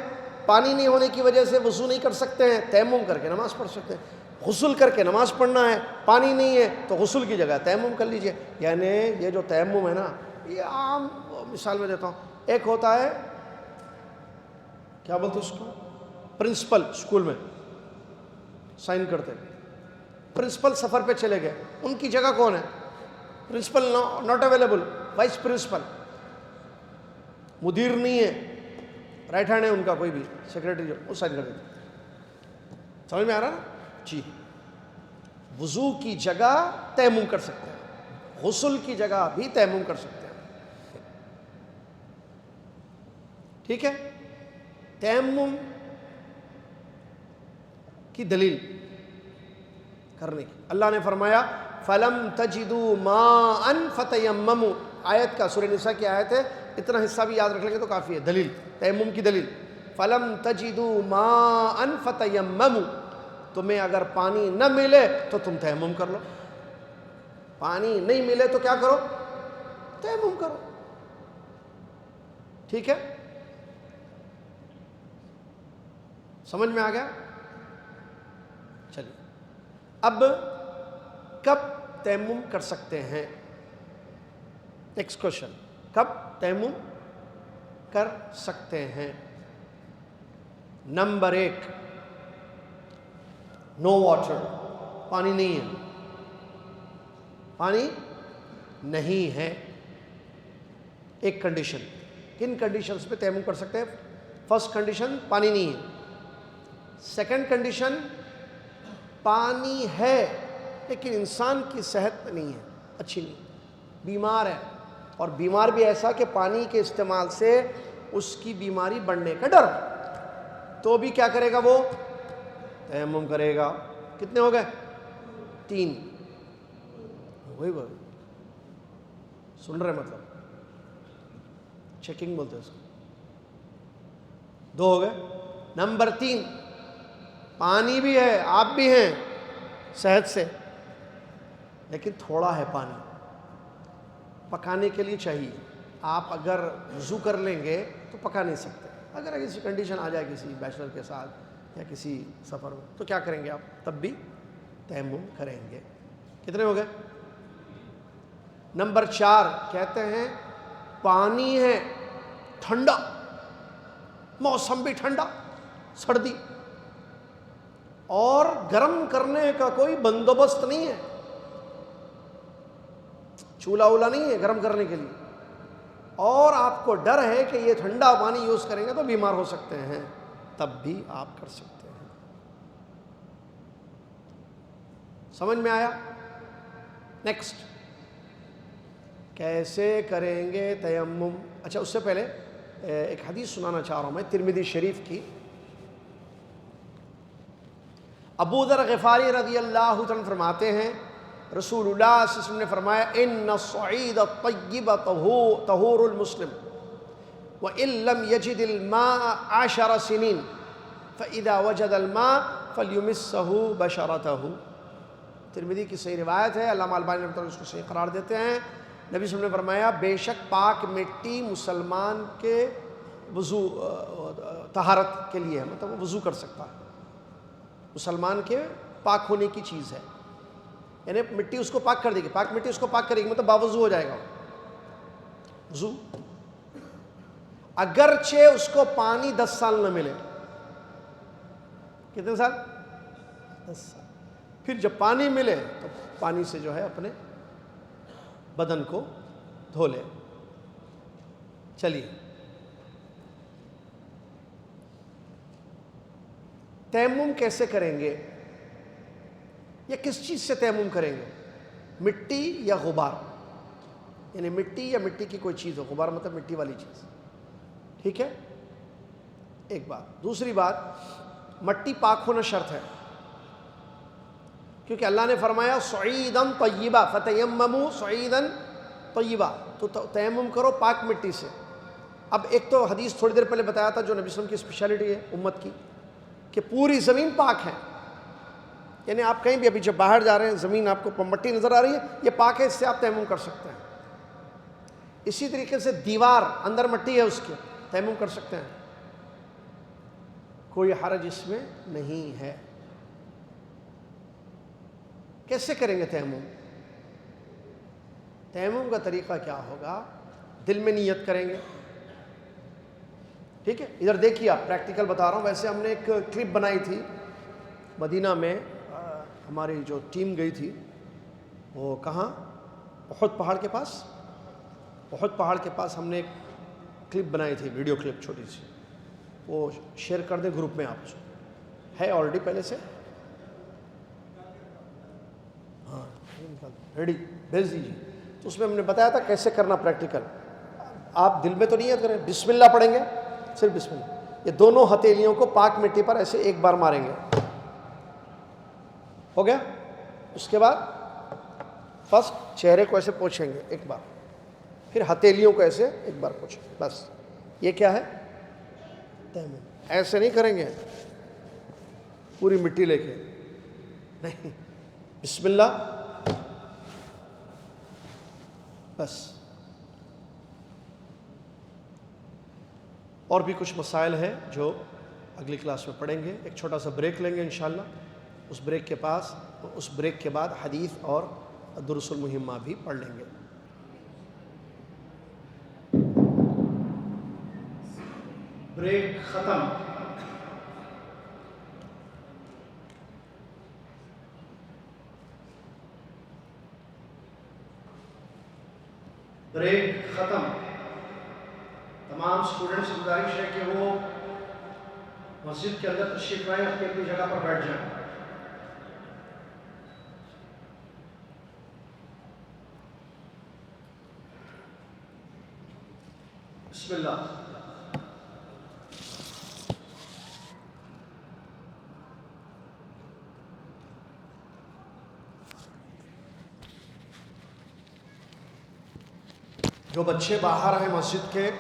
پانی نہیں ہونے کی وجہ سے وضو نہیں کر سکتے ہیں، تیمم کر کے نماز پڑھ سکتے ہیں۔ غسل کر کے نماز پڑھنا ہے، پانی نہیں ہے تو غسل کی جگہ تیمم کر لیجئے۔ یعنی یہ جو تیمم ہے نا، یہ عام مثال میں دیتا ہوں، ایک ہوتا ہے کیا بولتے اس کو، پرنسپل اسکول میں سائن کرتے، پرنسپل سفر پہ چلے گئے، ان کی جگہ کون ہے؟ Principal not available, vice principal, مدیر نہیں ہے، رائٹ ہینڈ ہے ان کا کوئی بھی سیکریٹری، جو وہ سائن کر دیتے۔ سمجھ میں آ رہا نا جی؟ وضو کی جگہ تیمم کر سکتے ہیں، غسل کی جگہ بھی تیمم کر سکتے ہیں، ٹھیک ہے؟ تیمم کی دلیل کرنے کی، اللہ نے فرمایا فَلَمْ تَجِدُوا مَاءً فَتَيَمَّمُوا، آیت کا سورہ نساء کی آیت ہے، اتنا حصہ بھی یاد رکھ لیں گے تو کافی ہے۔ دلیل تیمم کی دلیل، فَلَمْ تَجِدُوا مَاءً فَتَيَمَّمُوا، تمہیں اگر پانی نہ ملے تو تم تیمم کر لو، پانی نہیں ملے تو کیا کرو؟ تیمم کرو، ٹھیک ہے؟ سمجھ میں آ گیا؟ چلیے، اب کب تیمم کر سکتے ہیں؟ نیکسٹ کوشچن، کب تیمم کر سکتے ہیں؟ نمبر 1، نو واٹر، پانی نہیں ہے، پانی نہیں ہے۔ ایک کنڈیشن، کن کنڈیشنز پہ تیمم کر سکتے ہیں؟ فرسٹ کنڈیشن پانی نہیں ہے، سیکنڈ کنڈیشن پانی ہے لیکن انسان کی صحت نہیں ہے، اچھی نہیں، بیمار ہے، اور بیمار بھی ایسا کہ پانی کے استعمال سے اس کی بیماری بڑھنے کا ڈر، تو بھی کیا کرے گا؟ وہ تیمم کرے گا۔ کتنے ہو گئے؟ 3، وہی سن رہے مطلب چیکنگ بولتے ہیں اس کو، 2 ہو گئے۔ نمبر 3، پانی بھی ہے، آپ بھی ہیں صحت سے، لیکن تھوڑا ہے پانی، پکانے کے لیے چاہیے۔ آپ اگر وضو کر لیں گے تو پکا نہیں سکتے، اگر کسی کنڈیشن آ جائے کسی بیچلر کے ساتھ یا کسی سفر میں تو کیا کریں گے آپ؟ تب بھی تیمم کریں گے۔ کتنے ہو گئے؟ نمبر 4 کہتے ہیں پانی ہے ٹھنڈا، موسم بھی ٹھنڈا، سردی، اور گرم کرنے کا کوئی بندوبست نہیں ہے، چولہا اولا نہیں ہے گرم کرنے کے لیے، اور آپ کو ڈر ہے کہ یہ ٹھنڈا پانی یوز کریں گے تو بیمار ہو سکتے ہیں، تب بھی آپ کر سکتے ہیں۔ سمجھ میں آیا؟ نیکسٹ، کیسے کریں گے تیمم؟ اچھا، اس سے پہلے ایک حدیث سنانا چاہ رہا ہوں میں، ترمذی شریف کی۔ ابو ذر غفاری رضی اللہ عنہ فرماتے ہیں رسول اللہ صلی اللہ علیہ وسلم نے فرمایا ان الصعید الطیب طہور المسلم وان لم یجد الماء 10 سنین فاذا وجد الماء فلیمسه بشرته۔ ترمذی کی صحیح روایت ہے، علامہ البانی رحمۃ اللہ اس کو صحیح قرار دیتے ہیں۔ نبی صلی اللہ علیہ وسلم نے فرمایا بے شک پاک مٹی مسلمان کے وضو طہارت کے لیے ہے، مطلب وہ وضو کر سکتا ہے، مسلمان کے پاک ہونے کی چیز ہے، یعنی مٹی اس کو پاک کر دے گی، پاک مٹی اس کو پاک کرے گی، مطلب باوضو ہو جائے گا وضو، اگرچہ اس کو پانی 10 سال نہ ملے۔ کتنے سال؟ 10 سال۔ پھر جب پانی ملے تو پانی سے جو ہے اپنے بدن کو دھو لے۔ چلیے، تیمم کیسے کریں گے؟ یا کس چیز سے تیمم کریں گے؟ مٹی یا غبار، یعنی مٹی یا مٹی کی کوئی چیز ہو، غبار مطلب مٹی والی چیز، ٹھیک ہے؟ ایک بات۔ دوسری بات، مٹی پاک ہونا شرط ہے، کیونکہ اللہ نے فرمایا صعیداً طیبا فتیمموا صعیداً طیبا، تو تیمم کرو پاک مٹی سے۔ اب ایک تو حدیث تھوڑی دیر پہلے بتایا تھا جو نبی صلی اللہ علیہ وسلم کی اسپیشلٹی ہے امت کی کہ پوری زمین پاک ہے، یعنی آپ کہیں بھی ابھی جب باہر جا رہے ہیں زمین آپ کو مٹی نظر آ رہی ہے، یہ پاک ہے، اس سے آپ تیمم کر سکتے ہیں۔ اسی طریقے سے دیوار اندر مٹی ہے اس کے، تیمم کر سکتے ہیں، کوئی حرج اس میں نہیں ہے۔ کیسے کریں گے تیمم؟ تیمم کا طریقہ کیا ہوگا؟ دل میں نیت کریں گے، ٹھیک ہے؟ ادھر دیکھیے آپ، پریکٹیکل بتا رہا ہوں۔ ویسے ہم نے ایک کلپ بنائی تھی مدینہ میں، ہماری جو ٹیم گئی تھی وہ کہاں، احد پہاڑ کے پاس، احد پہاڑ کے پاس ہم نے ایک کلپ بنائی تھی، ویڈیو کلپ چھوٹی سی، وہ شیئر کر دیں گروپ میں، آپ ہے آلریڈی پہلے سے؟ ہاں ریڈی، بھیج دیجیے۔ تو اس میں ہم نے بتایا تھا کیسے کرنا پریکٹیکل۔ آپ دل میں تو نیت کریں، بسم اللہ پڑھیں گے، صرف بسم اللہ، یہ دونوں ہتھیلیوں کو پاک مٹی پر ایسے ایک بار ماریں گے، ہو گیا؟ اس کے بعد فرسٹ چہرے کو ایسے پوچھیں گے ایک بار، پھر ہتھیلیوں کو ایسے ایک بار پوچھیں گے، بس۔ یہ کیا ہے؟ تیمم۔ ایسے نہیں کریں گے پوری مٹی لے کے، نہیں، بسم اللہ بس۔ اور بھی کچھ مسائل ہیں جو اگلی کلاس میں پڑھیں گے۔ ایک چھوٹا سا بریک لیں گے انشاءاللہ، اس بریک کے بعد حدیث اور دروس المہمہ بھی پڑھ لیں گے۔ بریک ختم۔ بریک ختم۔ تمام اسٹوڈنٹس سے گزارش ہے کہ وہ مسجد کے اندر تشریف لائیں، اپنی اپنی جگہ پر بیٹھ جائیں۔ بسم اللہ۔ جو بچے باہر ہیں مسجد کے،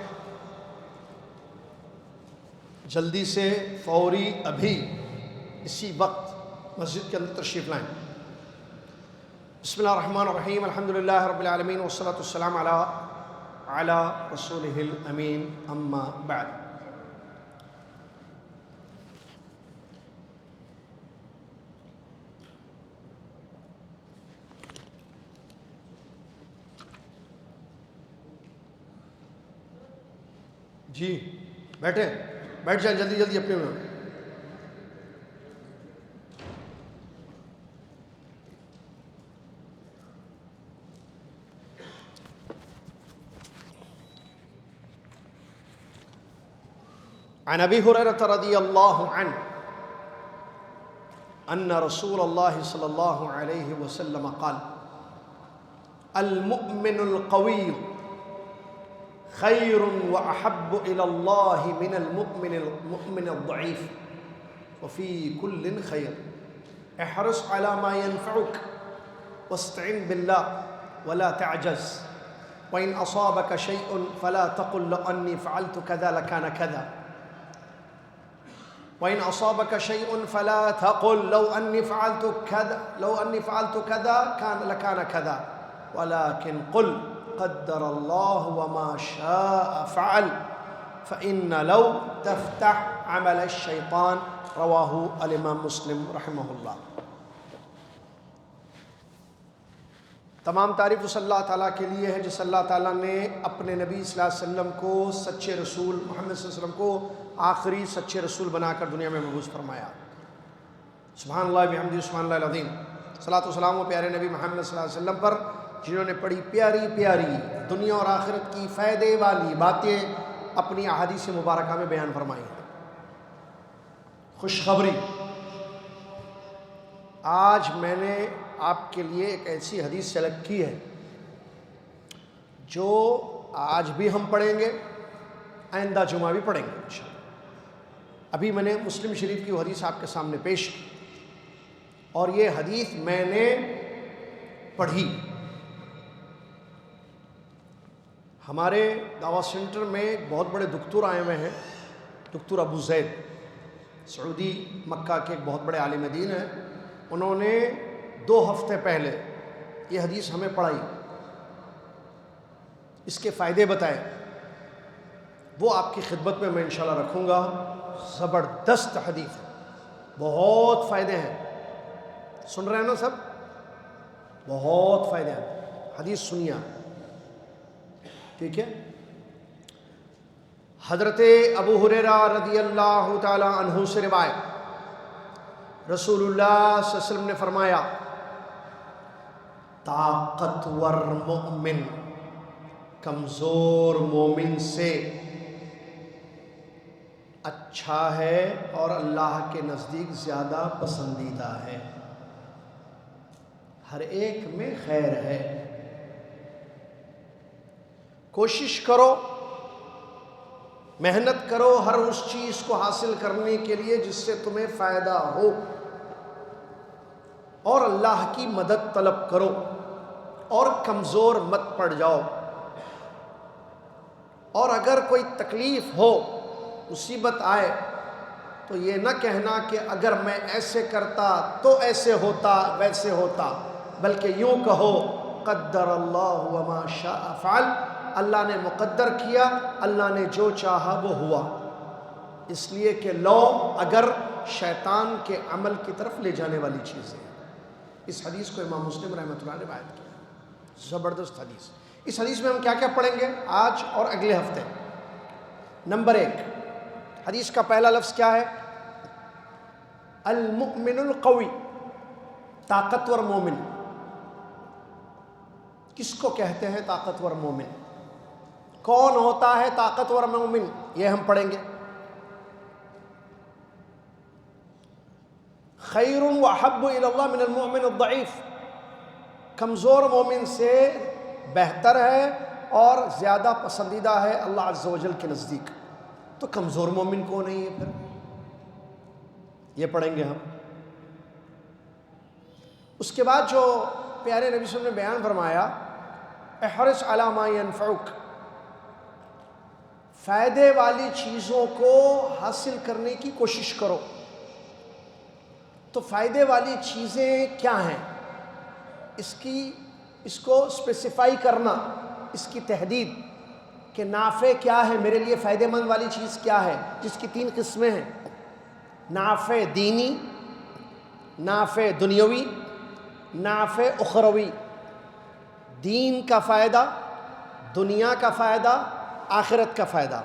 جلدی سے فوری ابھی اسی وقت مسجد کے اندر تشریف لائیں۔ بسم اللہ الرحمن الرحیم، الحمدللہ رب العالمین والصلاة والسلام علی رسولہ الامین، اما بعد۔ جی بیٹھ جائیں جلدی جلدی اپنے میں۔ عن ابی ہریرہ رضی اللہ عنہ ان رسول اللہ صلی اللہ علیہ وسلم قال المؤمن القوی خیر واحب الى اللہ من المؤمن الضعیف وفی کل خیر احرص على ما ينفعك واستعن بالله ولا تعجز وإن أصابك شيء فلا تقل لو أني فعلت كذا لكان كذا وإن أصابك شيء فلا تقل لو أني فعلت كذا لكان كذا ولكن قل قدر الله وما شاء فعل فإن لو تفتح عمل الشيطان رواه الإمام مسلم رحمہ اللہ۔ تمام تعریف اس اللہ تعالیٰ کے لیے ہے جس اللہ تعالیٰ نے اپنے نبی صلی اللہ علیہ وسلم کو سچے رسول محمد صلی اللہ علیہ وسلم کو آخری سچے رسول بنا کر دنیا میں مبعوث فرمایا۔ سبحان اللہ بحمدہ، سبحان اللہ العظیم۔ صلاۃ و سلام و پیارے نبی محمد صلی اللہ علیہ وسلم پر جنہوں نے بڑی پیاری پیاری دنیا اور آخرت کی فائدے والی باتیں اپنی احادیث مبارکہ میں بیان فرمائی ہیں۔ خوشخبری، آج میں نے آپ کے لیے ایک ایسی حدیث سلیکٹ کی ہے جو آج بھی ہم پڑھیں گے، آئندہ جمعہ بھی پڑھیں گے انشاءاللہ۔ ابھی میں نے مسلم شریف کی وہ حدیث آپ کے سامنے پیش کی اور یہ حدیث میں نے پڑھی۔ ہمارے دعویٰ سینٹر میں ایک بہت بڑے دکتور آئے ہوئے ہیں، دکتور ابو زید، سعودی مکہ کے ایک بہت بڑے عالم دین ہیں۔ انہوں نے 2 ہفتے پہلے یہ حدیث ہمیں پڑھائی، اس کے فائدے بتائے، وہ آپ کی خدمت میں انشاءاللہ رکھوں گا۔ زبردست حدیث ہے، بہت فائدے ہیں، سن رہے ہیں نا سب؟ بہت فائدے ہیں، حدیث سنیے آپ، ٹھیک ہے؟ حضرت ابو ہریرہ رضی اللہ تعالی عنہ سے روایت، رسول اللہ صلی اللہ علیہ وسلم نے فرمایا، طاقتور مومن کمزور مومن سے اچھا ہے اور اللہ کے نزدیک زیادہ پسندیدہ ہے۔ ہر ایک میں خیر ہے، کوشش کرو، محنت کرو ہر اس چیز کو حاصل کرنے کے لیے جس سے تمہیں فائدہ ہو، اور اللہ کی مدد طلب کرو، اور کمزور مت پڑ جاؤ۔ اور اگر کوئی تکلیف ہو، مصیبت آئے، تو یہ نہ کہنا کہ اگر میں ایسے کرتا تو ایسے ہوتا ویسے ہوتا، بلکہ یوں کہو قدر اللہ وما شاء فعل، اللہ نے مقدر کیا، اللہ نے جو چاہا وہ ہوا۔ اس لیے کہ لو اگر شیطان کے عمل کی طرف لے جانے والی چیزیں ہیں۔ اس حدیث کو امام مسلم رحمۃ اللہ نے روایت کیا، زبردست حدیث۔ اس حدیث میں ہم کیا کیا پڑھیں گے آج اور اگلے ہفتے؟ نمبر 1، حدیث کا پہلا لفظ کیا ہے؟ المؤمن القوی، طاقتور مومن۔ کس کو کہتے ہیں طاقتور مومن؟ کون ہوتا ہے طاقتور مومن؟ یہ ہم پڑھیں گے۔ خیر واحب الی اللہ من المؤمن الضعیف، کمزور مومن سے بہتر ہے اور زیادہ پسندیدہ ہے اللہ عز و جل کے نزدیک۔ تو کمزور مومن کون ہے یہ پھر؟ یہ پڑھیں گے ہم۔ اس کے بعد جو پیارے نبی صلی اللہ علیہ وسلم نے بیان فرمایا، احرص علی ما ینفعک، فائدے والی چیزوں کو حاصل کرنے کی کوشش کرو۔ تو فائدے والی چیزیں کیا ہیں؟ اس کو اسپیسیفائی کرنا، اس کی تحدید کہ نافع کیا ہے میرے لیے، فائدہ مند والی چیز کیا ہے، جس کی 3 قسمیں ہیں، نافع دینی، نافع دنیاوی، نافع اخروی۔ دین کا فائدہ، دنیا کا فائدہ، آخرت کا فائدہ،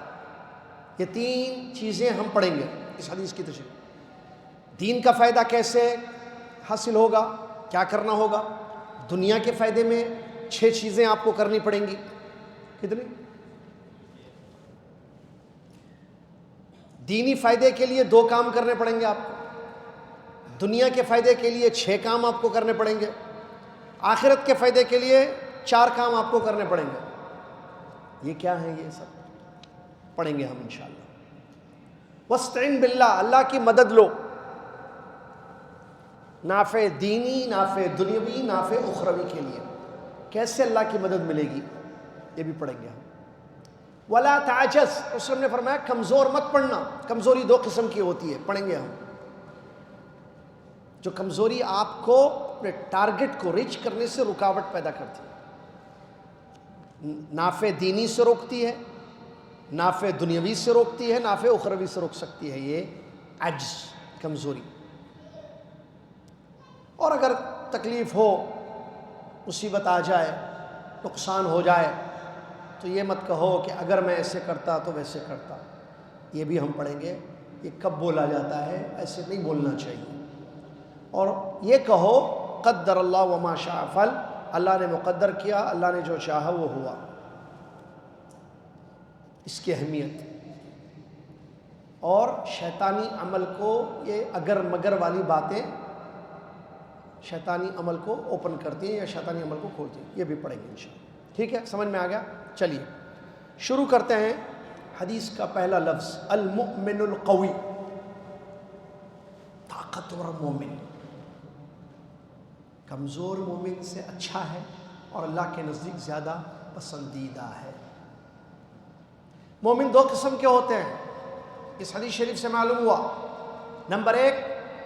یہ 3 چیزیں ہم پڑھیں گے اس حدیث کی تشریح۔ دین کا فائدہ کیسے حاصل ہوگا، کیا کرنا ہوگا؟ دنیا کے فائدے میں 6 چیزیں آپ کو کرنی پڑیں گی۔ کتنی؟ دینی فائدے کے لیے 2 کام کرنے پڑیں گے آپ کو، دنیا کے فائدے کے لیے 6 کام آپ کو کرنے پڑیں گے، آخرت کے فائدے کے لیے 4 کام آپ کو کرنے پڑیں گے۔ یہ کیا ہیں؟ یہ سب پڑھیں گے ہم انشاءاللہ۔ واستعن باللہ، اللہ کی مدد لو، نافع دینی، نافع دنیاوی، نافع اخروی کے لیے کیسے اللہ کی مدد ملے گی، یہ بھی پڑھیں گے ہم۔ ولا تعجز، اس نے فرمایا کمزور مت پڑنا، کمزوری 2 قسم کی ہوتی ہے، پڑھیں گے ہم۔ جو کمزوری آپ کو اپنے ٹارگٹ کو ریچ کرنے سے رکاوٹ پیدا کرتی ہے، نافع دینی سے روکتی ہے، نافع دنیاوی سے روکتی ہے، نافع اخروی سے روک سکتی ہے، یہ عجز، کمزوری۔ اور اگر تکلیف ہو، مصیبت آ جائے، نقصان ہو جائے، تو یہ مت کہو کہ اگر میں ایسے کرتا تو ویسے کرتا، یہ بھی ہم پڑھیں گے۔ یہ کب بولا جاتا ہے؟ ایسے نہیں بولنا چاہیے۔ اور یہ کہو قدر اللہ وما شاء فعل، اللہ نے مقدر کیا، اللہ نے جو چاہا وہ ہوا۔ اس کی اہمیت اور شیطانی عمل کو، یہ اگر مگر والی باتیں شیطانی عمل کو اوپن کرتی ہیں یا شیطانی عمل کو کھولتی ہیں، یہ بھی پڑھیں گے انشاءاللہ۔ ٹھیک ہے، سمجھ میں آ گیا؟ چلیے شروع کرتے ہیں۔ حدیث کا پہلا لفظ المؤمن القوی، طاقتور مومن، کمزور مومن سے اچھا ہے اور اللہ کے نزدیک زیادہ پسندیدہ ہے۔ مومن دو قسم کے ہوتے ہیں، اس حدیث شریف سے معلوم ہوا۔ نمبر ایک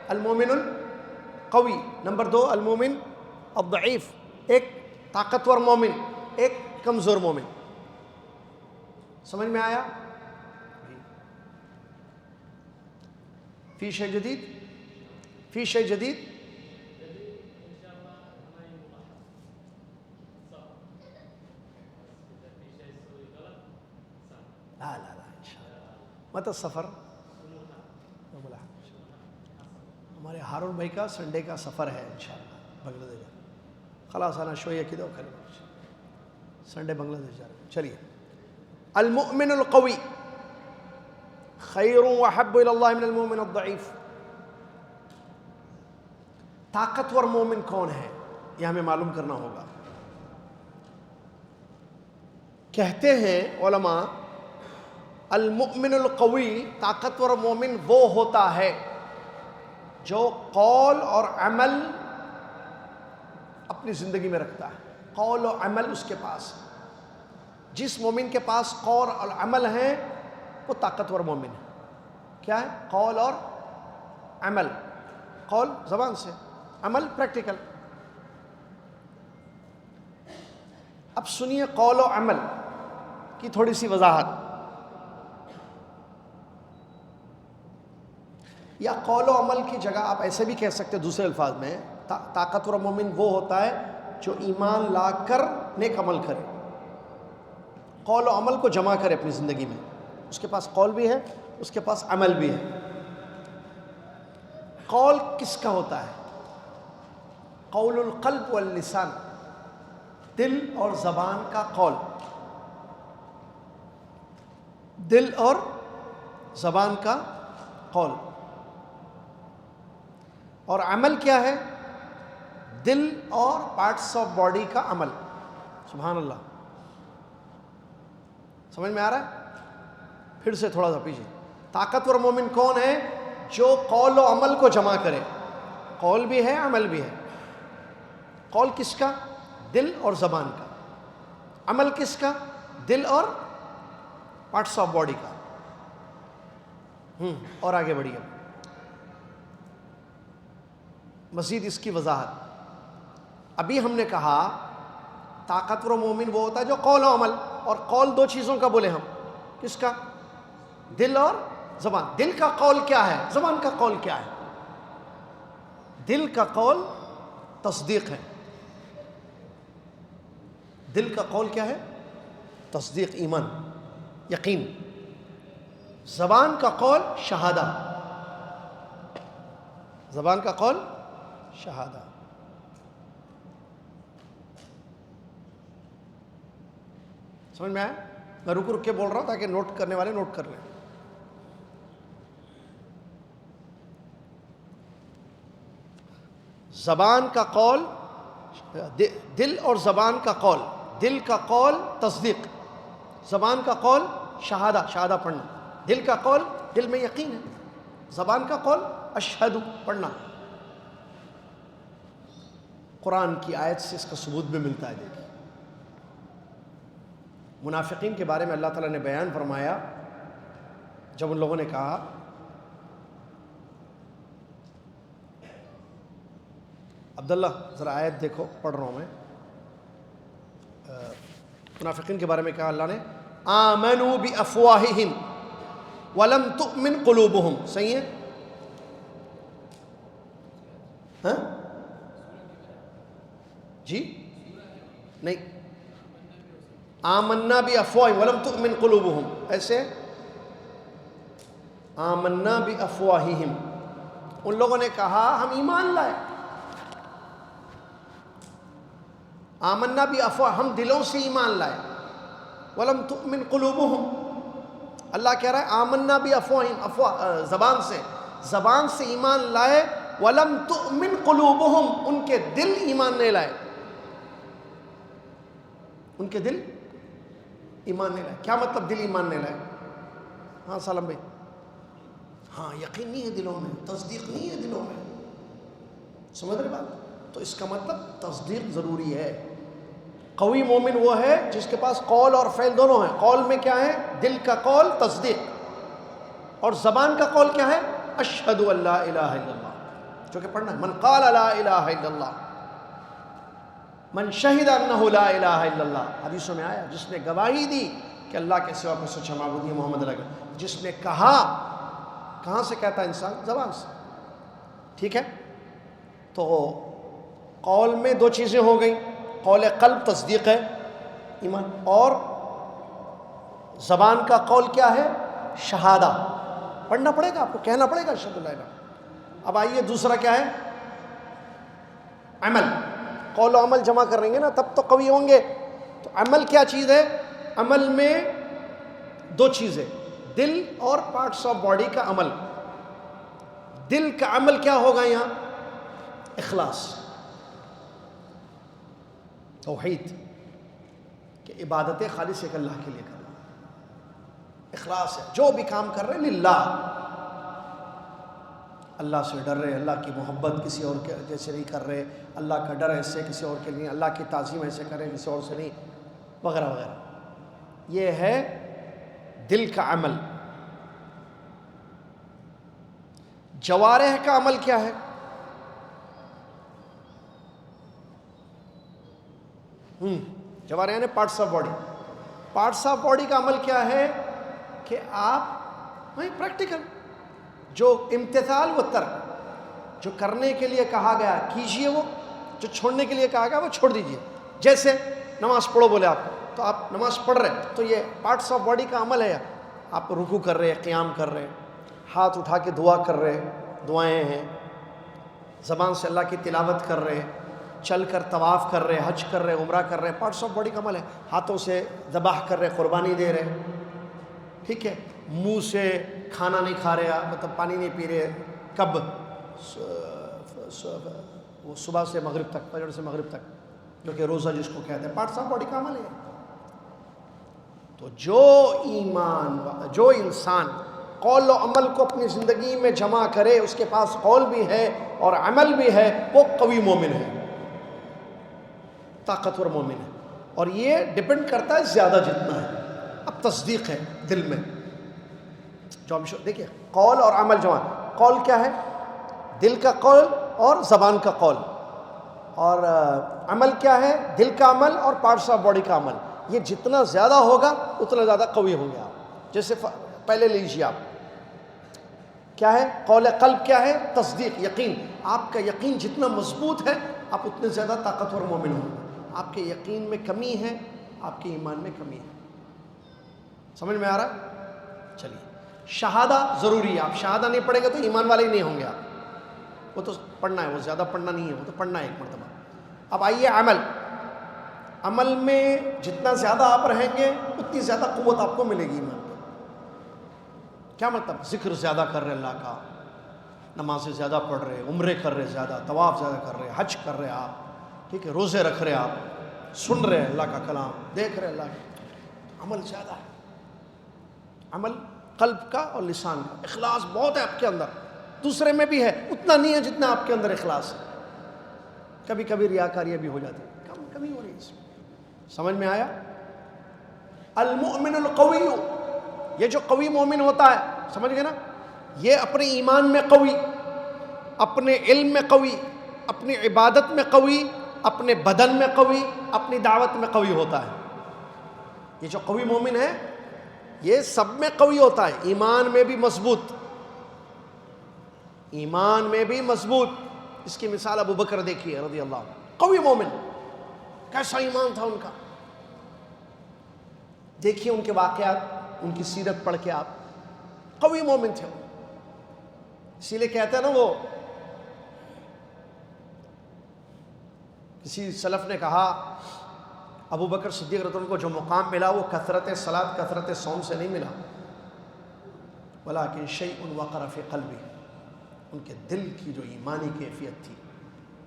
المومن القوی، نمبر دو المومن الضعیف، ایک طاقتور مومن، ایک کمزور مومن۔ سمجھ میں آیا؟ فی شیء جدید؟ فی شیء جدید؟ لا انشاءاللہ مت سفر، ہمارے ہارون بھائی کا سنڈے کا سفر ہے انشاءاللہ بنگلہ دیش، خلاص انا شویہ کده وكلمه سنڈے بنگلہ دیش جا رہے ہیں۔ چلیے، المؤمن القوی خیر واحب الى اللہ من المؤمن الضعیف۔ طاقتور مومن کون ہے یہ ہمیں معلوم کرنا ہوگا۔ کہتے ہیں علماء المؤمن القوی، طاقتور مومن وہ ہوتا ہے جو قول اور عمل اپنی زندگی میں رکھتا ہے، قول و عمل اس کے پاس۔ جس مومن کے پاس قول اور عمل ہیں وہ طاقتور مومن ہے۔ کیا ہے؟ قول اور عمل۔ قول زبان سے، عمل پریکٹیکل۔ اب سنیے قول و عمل کی تھوڑی سی وضاحت، یا قول و عمل کی جگہ آپ ایسے بھی کہہ سکتے دوسرے الفاظ میں، طاقتور مومن وہ ہوتا ہے جو ایمان لا کر نیک عمل کرے، قول و عمل کو جمع کرے اپنی زندگی میں۔ اس کے پاس قول بھی ہے، اس کے پاس عمل بھی ہے۔ قول کس کا ہوتا ہے؟ قول القلب واللسان، دل اور زبان کا قول، دل اور زبان کا قول۔ اور عمل کیا ہے؟ دل اور پارٹس آف باڈی کا عمل۔ سبحان اللہ، سمجھ میں آ رہا ہے؟ پھر سے تھوڑا سا پیچھے۔ طاقتور مومن کون ہے؟ جو قول و عمل کو جمع کرے، قول بھی ہے عمل بھی ہے۔ قول کس کا؟ دل اور زبان کا۔ عمل کس کا؟ دل اور پارٹس آف باڈی کا۔ اور آگے بڑھیے، مزید اس کی وضاحت۔ ابھی ہم نے کہا طاقتور مومن وہ ہوتا ہے جو قول و عمل، اور قول دو چیزوں کا بولے ہم، کس کا؟ دل اور زبان۔ دل کا قول کیا ہے؟ زبان کا قول کیا ہے؟ دل کا قول تصدیق ہے۔ دل کا قول کیا ہے؟ تصدیق، ایمان، یقین۔ زبان کا قول شہادہ، زبان کا قول شہادہ۔ سمجھ میں آیا؟ میں رک رک کے بول رہا ہوں تاکہ نوٹ کرنے والے نوٹ کر لیں۔ زبان کا قول، دل اور زبان کا قول، دل کا قول تصدیق، زبان کا قول شہادہ، شہادہ پڑھنا۔ دل کا قول، دل میں یقین ہے، زبان کا قول اشہد پڑھنا۔ قرآن کی آیت سے اس کا ثبوت بھی ملتا ہے۔ دیکھیں، منافقین کے بارے میں اللہ تعالیٰ نے بیان فرمایا، جب ان لوگوں نے کہا، عبداللہ ذرا آیت دیکھو، پڑھ رہا ہوں میں۔ منافقین کے بارے میں کہا اللہ نے، آمنوا بافواہہم ولم تؤمن قلوبہم۔ صحیح ہے؟ ہاں جی نہیں، آمنا بافواہہم ولم تؤمن قلوبہم، ایسے آمنا بافواہہم، ان لوگوں نے کہا ہم ایمان لائے، آمنا بافواہ، ہم دلوں سے ایمان لائے، ولم تؤمن قلوبہم، اللہ کہہ رہا ہے آمنا بافواہہم، افواہ زبان سے، زبان سے ایمان لائے، ولم تؤمن قلوبہم، ان کے دل ایمان نہیں لائے، ان کے دل ایمان نہیں لائے۔ کیا مطلب دل ایمان نہیں لائے؟ ہاں سالم بھائی، ہاں یقین نہیں ہے دلوں میں، تصدیق نہیں ہے دلوں میں، سمجھ رہے بات؟ تو اس کا مطلب تصدیق ضروری ہے۔ قوی مومن وہ ہے جس کے پاس قول اور فعل دونوں ہیں. قول میں کیا ہے؟ دل کا قول تصدیق, اور زبان کا قول کیا ہے؟ اشہد ان لا الہ الا اللہ, جو کہ پڑھنا ہے. من قال لا الہ الا اللہ, من شہد انہ لا الہ الا اللہ, حدیثوں میں آیا جس نے گواہی دی کہ اللہ کے سوا کوئی سچا معبود نہیں, محمد اللہ. جس نے کہا, کہاں سے کہتا ہے انسان؟ زبان سے. ٹھیک ہے, تو قول میں دو چیزیں ہو گئیں, قول قلب تصدیق ہے ایمان, اور زبان کا قول کیا ہے؟ شہادہ. پڑھنا پڑے گا آپ کو, کہنا پڑے گا اشہد ان لا الہ. اب آئیے دوسرا کیا ہے؟ عمل. قول و عمل جمع کر رہیں گے نا تب تو قوی ہوں گے. تو عمل کیا چیز ہے؟ عمل میں دو چیزیں, دل اور پارٹس آف باڈی کا عمل. دل کا عمل کیا ہوگا یہاں؟ اخلاص, توحید, کہ عبادتیں خالص ایک اللہ کے لیے کرنا. اخلاص ہے, جو بھی کام کر رہے ہیں للہ, اللہ سے ڈر رہے, اللہ کی محبت کسی اور کے جیسے نہیں کر رہے, اللہ کا ڈر ایسے کسی اور کے لیے, اللہ کی تعظیم ایسے کریں کسی اور سے نہیں, وغیرہ وغیرہ. یہ ہے دل کا عمل. جوارح کا عمل کیا ہے؟ جوارح یعنی parts of body. Parts of body کا عمل کیا ہے؟ کہ آپ پریکٹیکل, جو امتثال و ترک, جو کرنے کے لیے کہا گیا کیجئے وہ, جو چھوڑنے کے لیے کہا گیا وہ چھوڑ دیجئے. جیسے نماز پڑھو بولے آپ تو آپ نماز پڑھ رہے ہیں, تو یہ پارٹس آف باڈی کا عمل ہے. آپ رکوع کر رہے ہیں, قیام کر رہے ہیں, ہاتھ اٹھا کے دعا کر رہے ہیں, دعائیں ہیں, زبان سے اللہ کی تلاوت کر رہے ہیں, چل کر طواف کر رہے ہیں, حج کر رہے ہیں, عمرہ کر رہے ہیں, پارٹس آف باڈی کا عمل ہے. ہاتھوں سے ذبح کر رہے ہیں, قربانی دے رہے ہیں. ٹھیک ہے, منہ سے کھانا نہیں کھا رہے, مطلب پانی نہیں پی رہے. کب؟ وہ صبح سے مغرب تک, فجر سے مغرب تک, جو کہ روزہ جس کو کہتے ہیں, پارٹس آف باڈی کا عمل ہے. تو جو انسان قول و عمل کو اپنی زندگی میں جمع کرے, اس کے پاس قول بھی ہے اور عمل بھی ہے, وہ قوی مومن ہے, طاقتور مومن ہے. اور یہ ڈپینڈ کرتا ہے زیادہ جتنا ہے. اب تصدیق ہے دل میں, جو ہم دیکھیں قول اور عمل جمع. قول کیا ہے؟ دل کا قول اور زبان کا قول. اور عمل کیا ہے؟ دل کا عمل اور پارٹس آف باڈی کا عمل. یہ جتنا زیادہ ہوگا اتنا زیادہ قوی ہوں گے آپ. جیسے پہلے لیجیے آپ, کیا ہے قول قلب؟ کیا ہے؟ تصدیق, یقین. آپ کا یقین جتنا مضبوط ہے آپ اتنے زیادہ طاقتور مومن ہوں گے. آپ کے یقین میں کمی ہے, آپ کے ایمان میں کمی ہے. سمجھ میں آ رہا ہے؟ چلیے, شہادہ ضروری ہے. آپ شہادہ نہیں پڑھیں گے تو ایمان والے ہی نہیں ہوں گے آپ. وہ تو پڑھنا ہے, وہ زیادہ پڑھنا نہیں ہے, وہ تو پڑھنا ہے ایک مرتبہ. اب آئیے عمل. عمل میں جتنا زیادہ آپ رہیں گے اتنی زیادہ قوت آپ کو ملے گی ایمان میں. کیا مطلب؟ ذکر زیادہ کر رہے اللہ کا, نمازیں زیادہ پڑھ رہے, عمرے کر رہے زیادہ, طواف زیادہ کر رہے, حج کر رہے آپ, ٹھیک ہے, روزے رکھ رہے آپ, سن رہے اللہ کا کلام, دیکھ رہے اللہ کا. عمل زیادہ ہے. عمل قلب کا اور لسان کا. اخلاص بہت ہے آپ کے اندر, دوسرے میں بھی ہے, اتنا نہیں ہے جتنا آپ کے اندر اخلاص ہے. کبھی کبھی ریاکاریاں بھی ہو جاتی ہے, کمی ہو رہی ہے اس میں. سمجھ میں آیا؟ المؤمن القوی, یہ جو قوی مومن ہوتا ہے, سمجھ گئے نا, یہ اپنے ایمان میں قوی, اپنے علم میں قوی, اپنی عبادت میں قوی, اپنے بدن میں قوی, اپنی دعوت میں قوی ہوتا ہے. یہ جو قوی مومن ہے یہ سب میں قوی ہوتا ہے. ایمان میں بھی مضبوط, ایمان میں بھی مضبوط. اس کی مثال ابو بکر دیکھیے رضی اللہ عنہ, قوی مومن, کیسا ایمان تھا ان کا. دیکھیے ان کے واقعات, ان کی سیرت پڑھ کے آپ, قوی مومن تھے. اسی لیے کہتے ہیں نا, وہ کسی سلف نے کہا ابو بکر صدیق رضی اللہ عنہ کو جو مقام ملا وہ کثرت صلاۃ, کثرت صوم سے نہیں ملا, ولکن شیء وقر فی قلبہ, ان کے دل کی جو ایمانی کیفیت تھی,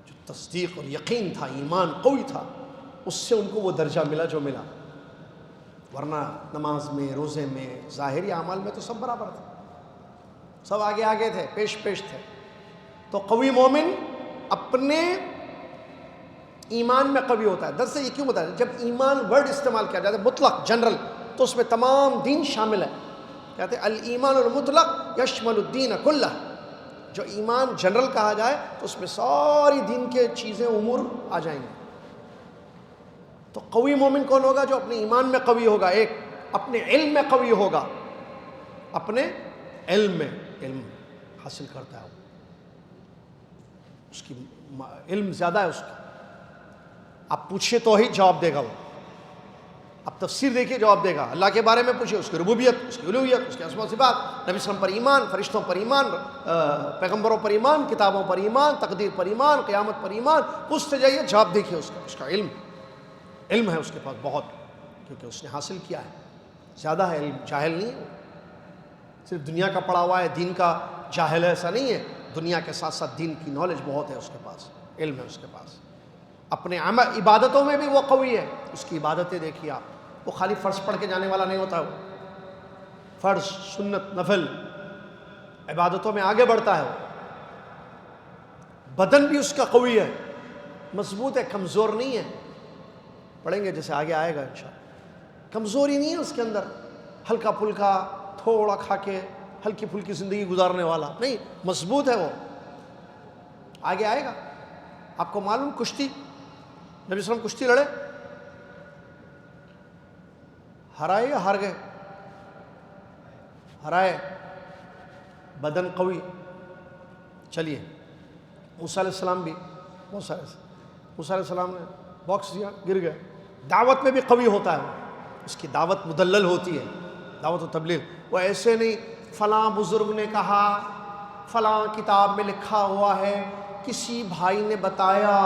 جو تصدیق اور یقین تھا, ایمان قوی تھا, اس سے ان کو وہ درجہ ملا جو ملا. ورنہ نماز میں, روزے میں, ظاہری اعمال میں تو سب برابر تھے, سب آگے آگے تھے, پیش پیش تھے. تو قوی مومن اپنے ایمان میں قوی ہوتا ہے. درس سے یہ کیوں بتایا؟ جب ایمان ورڈ استعمال کیا جاتا ہے مطلق جنرل تو اس میں تمام دین شامل ہے. کہتے ہیں الایمان المطلق یشمل الدین کلہ. جو ایمان جنرل کہا جائے تو اس میں ساری دین کے چیزیں امور آ جائیں گے. تو قوی مومن کون ہوگا؟ جو اپنے ایمان میں قوی ہوگا، ایک اپنے علم میں قوی ہوگا، اپنے علم میں علم حاصل کرتا ہے، اس کی علم زیادہ ہے اس کا. آپ پوچھے تو ہی جواب دے گا وہ. اب تفسیر دیکھیے جواب دے گا. اللہ کے بارے میں پوچھے، اس کی ربوبیت، اس کی الوہیت، اس کے اسماء و صفات، نبی صلی اللہ علیہ وسلم پر ایمان، فرشتوں پر ایمان، پیغمبروں پر ایمان، کتابوں پر ایمان، تقدیر پر ایمان، قیامت پر ایمان. پوچھتے جائیے جواب دیکھیے اس کا علم ہے اس کے پاس بہت، کیونکہ اس نے حاصل کیا ہے، زیادہ ہے علم، جاہل نہیں ہے. صرف دنیا کا پڑھا ہوا ہے، دین کا جاہل ہے، ایسا نہیں ہے. دنیا کے ساتھ ساتھ دین کی نالج بہت ہے اس کے پاس، علم ہے اس کے پاس. اپنے عبادتوں میں بھی وہ قوی ہے. اس کی عبادتیں دیکھیے آپ، وہ خالی فرض پڑھ کے جانے والا نہیں ہوتا. وہ فرض، سنت، نفل عبادتوں میں آگے بڑھتا ہے. وہ بدن بھی اس کا قوی ہے، مضبوط ہے، کمزور نہیں ہے. پڑھیں گے جیسے آگے آئے گا انشاءاللہ. کمزوری نہیں ہے اس کے اندر، ہلکا پھلکا تھوڑا کھا کے ہلکی پھلکی زندگی گزارنے والا نہیں، مضبوط ہے وہ. آگے آئے گا. آپ کو معلوم کشتی، نبی صلی اللہ علیہ وسلم کشتی لڑے، ہرائے یا ہار گئے؟ ہرائے. بدن قوی. چلیے موسیٰ علیہ السلام بھی، موسیٰ علیہ السلام نے باکس دیا، گر گئے. دعوت میں بھی قوی ہوتا ہے وہ، اس کی دعوت مدلل ہوتی ہے، دعوت و تبلیغ. وہ ایسے نہیں فلاں بزرگ نے کہا، فلاں کتاب میں لکھا ہوا ہے، کسی بھائی نے بتایا،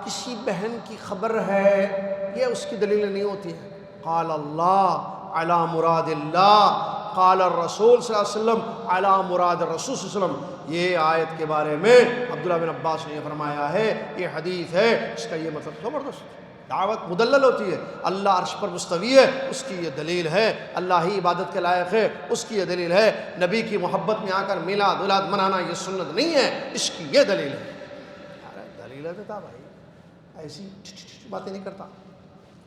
کسی بہن کی خبر ہے، یہ اس کی دلیل نہیں ہوتی ہے. قال اللہ علی مراد اللہ، قال الرسول صلی اللہ علیہ وسلم علی مراد الرسول صلی اللہ علیہ وسلم. یہ آیت کے بارے میں عبداللہ بن عباس نے یہ فرمایا ہے، یہ حدیث ہے، اس کا یہ مطلب. زبردست دعوت مدلل ہوتی ہے. اللہ عرش پر مستوی ہے، اس کی یہ دلیل ہے. اللہ ہی عبادت کے لائق ہے، اس کی یہ دلیل ہے. نبی کی محبت میں آ کر میلاد اولاد منانا یہ سنت نہیں ہے، اس کی یہ دلیل ہے. دلیل ہے دیتا بھائی، ایسی باتیں نہیں کرتا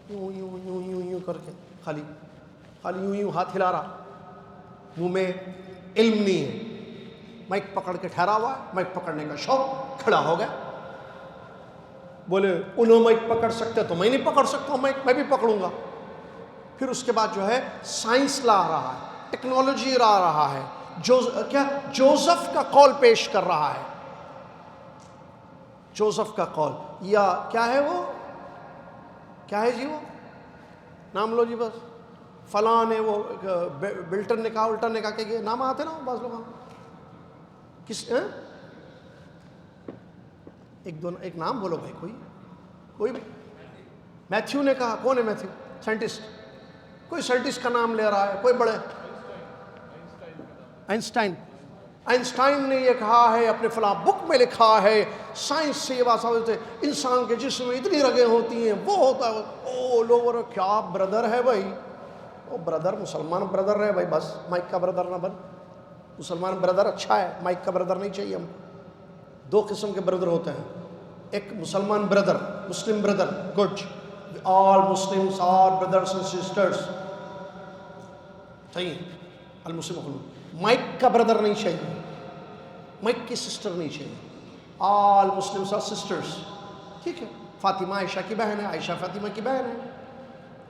یوں یوں یوں یوں یوں کر کے، خالی یوں یوں ہاتھ ہلا رہا، منہ میں علم نہیں ہے. مائک پکڑ کے ٹھہرا ہوا ہے، مائک پکڑنے کا شوق، کھڑا ہو گیا. بولے انہوں مائک پکڑ سکتے تو میں نہیں پکڑ سکتا ہوں مائک، میں بھی پکڑوں گا. پھر اس کے بعد جو ہے سائنس لا رہا ہے، ٹیکنالوجی لا رہا ہے، جوزف کا قول پیش کر رہا ہے. جوزف کا قول، یا کیا ہے وہ، کیا ہے جی وہ نام لو جی، بس فلاں نے وہ بلٹن نے کہا، الٹن نے کہا کہ یہ نام آتے نا بعض لوگ. کس ایک نام بولو بھائی، کوئی بھی. میتھیو نے کہا. کون ہے میتھیو؟ سائنٹسٹ. کوئی سائنٹسٹ کا نام لے رہا ہے، کوئی بڑے آئنسٹائن نے یہ کہا ہے، اپنے فلاں بک میں لکھا ہے. سائنس سے یہ بات ثابت ہے، انسان کے جسم میں اتنی رگیں ہوتی ہیں، وہ ہوتا ہے. او لوگوں، کیا بردر ہے بھائی. او بردر، مسلمان بردر رہے بھائی، بس مائک کا بردر نہ بن. مسلمان بردر اچھا ہے، مائک کا بردر نہیں چاہیے ہم کو. دو قسم کے بردر ہوتے ہیں، ایک مسلمان brother, Muslim brother, good. All Muslims are brothers and sisters, صحیح. المسلم، مائک کا بردر نہیں چاہیے، مائک کی سسٹر نہیں چاہیے. آل مسلمس آر سسٹرس، ٹھیک ہے. فاطمہ عائشہ کی بہن ہے، عائشہ فاطمہ کی بہن ہے.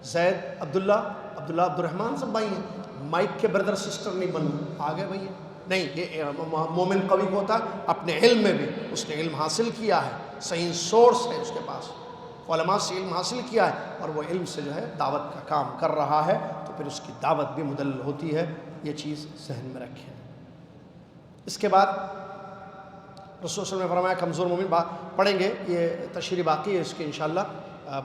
زید عبداللہ عبد الرحمن سب بھائی ہیں. مائک کے بردر سسٹر نہیں بننا. آگے بھائی نہیں. یہ مومن قوی کو ہوتا ہے اپنے علم میں بھی، اس نے علم حاصل کیا ہے، صحیح سورس ہے اس کے پاس، علماء سے علم حاصل کیا ہے، اور وہ علم سے جو ہے دعوت کا کام کر رہا ہے، تو پھر اس کی دعوت بھی مدلل ہوتی ہے. یہ چیز ذہن میں رکھیں. اس کے بعد رسول صلی اللہ علیہ وسلم نے فرمایا کمزور مومن. پڑھیں گے، یہ تشریح باقی ہے اس کی انشاءاللہ.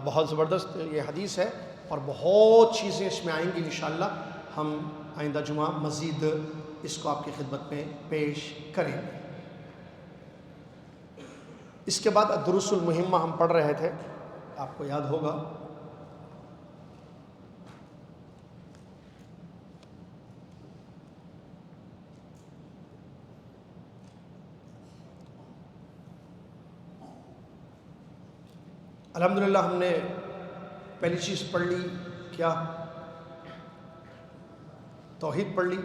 بہت زبردست یہ حدیث ہے، اور بہت چیزیں اس میں آئیں گی انشاءاللہ. ہم آئندہ جمعہ مزید اس کو آپ کی خدمت میں پیش کریں گے. اس کے بعد الدروس المہمہ ہم پڑھ رہے تھے، آپ کو یاد ہوگا. الحمدللہ ہم نے پہلی چیز پڑھ لی کیا؟ توحید پڑھ لی،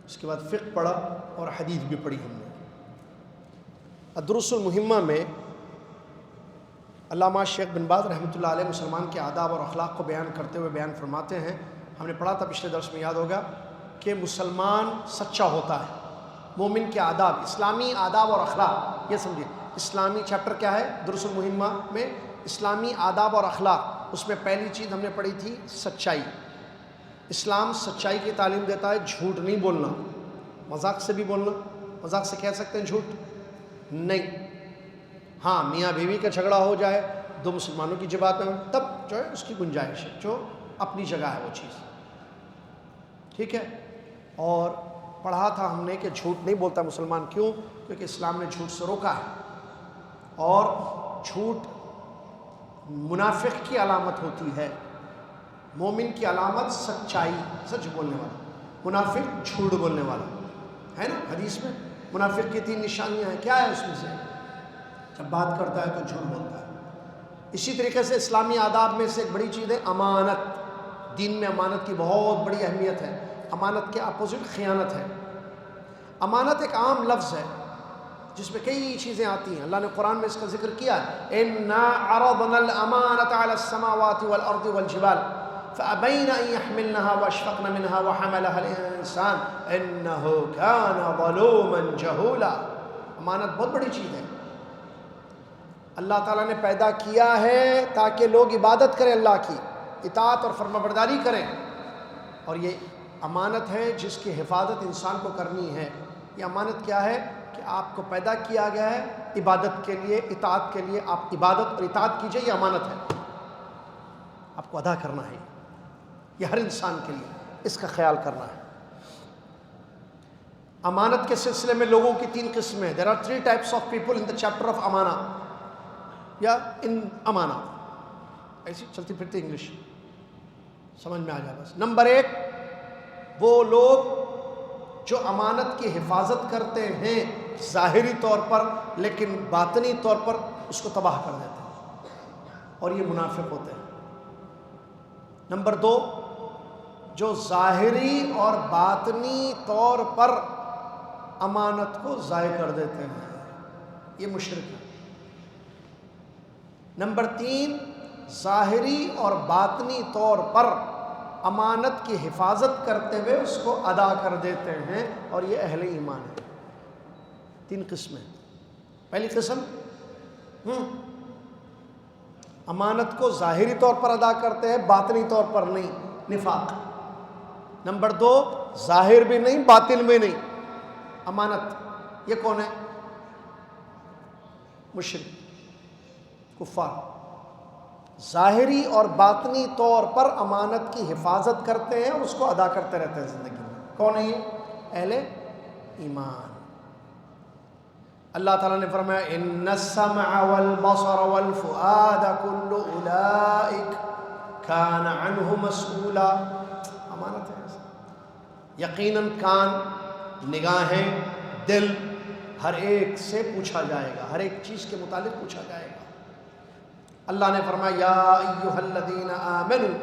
اس کے بعد فقہ پڑھا اور حدیث بھی پڑھی ہم نے۔ الدروس المہمہ میں علامہ شیخ بن باز رحمۃ اللہ علیہ مسلمان کے آداب اور اخلاق کو بیان کرتے ہوئے بیان فرماتے ہیں، ہم نے پڑھا تھا پچھلے درس میں، یاد ہوگا، کہ مسلمان سچا ہوتا ہے، مومن کے آداب، اسلامی آداب اور اخلاق، یہ سمجھیے اسلامی چیپٹر کیا ہے دروس المہمہ میں، اسلامی آداب اور اخلاق، اس میں پہلی چیز ہم نے پڑھی تھی سچائی۔ اسلام سچائی کی تعلیم دیتا ہے، جھوٹ نہیں بولنا، مذاق سے بھی بولنا، مذاق سے کہہ سکتے ہیں جھوٹ نہیں، ہاں میاں بیوی کا جھگڑا ہو جائے، دو مسلمانوں کی جماعت میں، تب جو ہے اس کی گنجائش ہے، جو اپنی جگہ ہے وہ چیز، ٹھیک ہے۔ اور پڑھا تھا ہم نے کہ جھوٹ نہیں بولتا مسلمان، کیوں؟ کیونکہ اسلام نے جھوٹ سے روکا ہے، اور جھوٹ منافق کی علامت ہوتی ہے، مومن کی علامت سچائی، سچ بولنے والا، منافق جھوٹ بولنے والا ہے نا، حدیث میں منافق کی 3 نشانیاں ہیں، کیا ہے اس میں سے؟ جب بات کرتا ہے تو جھوٹ بولتا ہے۔ اسی طریقے سے اسلامی آداب میں سے ایک بڑی چیز ہے امانت، دین میں امانت کی بہت بڑی اہمیت ہے، امانت کے اپوزٹ خیانت ہے۔ امانت ایک عام لفظ ہے جس میں کئی چیزیں آتی ہیں، اللہ نے قرآن میں اس کا ذکر کیا ہے، اِنَّا عَرَضْنَا الْأَمَانَةَ عَلَى السَّمَاوَاتِ وَالْأَرْضِ وَالْجِبَالِ فَأَبَيْنَ أَن يَحْمِلْنَهَا وَأَشْفَقْنَ مِنْهَا وَحَمَلَهَا الْإِنسَانُ إِنَّهُ كَانَ ظَلُومًا جَهُولًا۔ امانت بہت بڑی چیز ہے، اللہ تعالیٰ نے پیدا کیا ہے تاکہ لوگ عبادت کریں، اللہ کی اطاعت اور فرمانبرداری کریں، اور یہ امانت ہے جس کی حفاظت انسان کو کرنی ہے۔ یہ امانت کیا ہے کہ آپ کو پیدا کیا گیا ہے عبادت کے لیے، اطاعت کے لیے، آپ عبادت اور اطاعت کیجئے، یہ امانت ہے، آپ کو ادا کرنا ہے، یہ ہر انسان کے لیے اس کا خیال کرنا ہے۔ امانت کے سلسلے میں لوگوں کی 3 قسمیں، there are 3 types of people in the chapter of امانہ، یا ان امانہ، ایسی چلتی پھرتی انگلش سمجھ میں آ جائے بس۔ نمبر 1، وہ لوگ جو امانت کی حفاظت کرتے ہیں ظاہری طور پر، لیکن باطنی طور پر اس کو تباہ کر دیتے ہیں، اور یہ منافق ہوتے ہیں۔ نمبر 2، جو ظاہری اور باطنی طور پر امانت کو ضائع کر دیتے ہیں، یہ مشرک ہے۔ نمبر 3، ظاہری اور باطنی طور پر امانت کی حفاظت کرتے ہوئے اس کو ادا کر دیتے ہیں، اور یہ اہل ایمان ہے۔ 3 قسمیں۔ پہلی قسم، امانت کو ظاہری طور پر ادا کرتے ہیں، باطنی طور پر نہیں، نفاق۔ نمبر 2، ظاہر بھی نہیں باطن میں نہیں، امانت، یہ کون ہے؟ مشرک، کفار۔ ظاہری اور باطنی طور پر امانت کی حفاظت کرتے ہیں اور اس کو ادا کرتے رہتے ہیں زندگی میں، کون ہے یہ؟ اہل ایمان۔ اللہ تعالیٰ نے فرمایا ان السمع والبصر والفؤاد كل اولئک کان عنہ مسئولا، امانت ہے، یقیناً کان، نگاہیں، دل، ہر ایک سے پوچھا جائے گا، ہر ایک چیز کے متعلق پوچھا جائے گا۔ اللہ نے فرمایا یا ایھا الذین آمنوا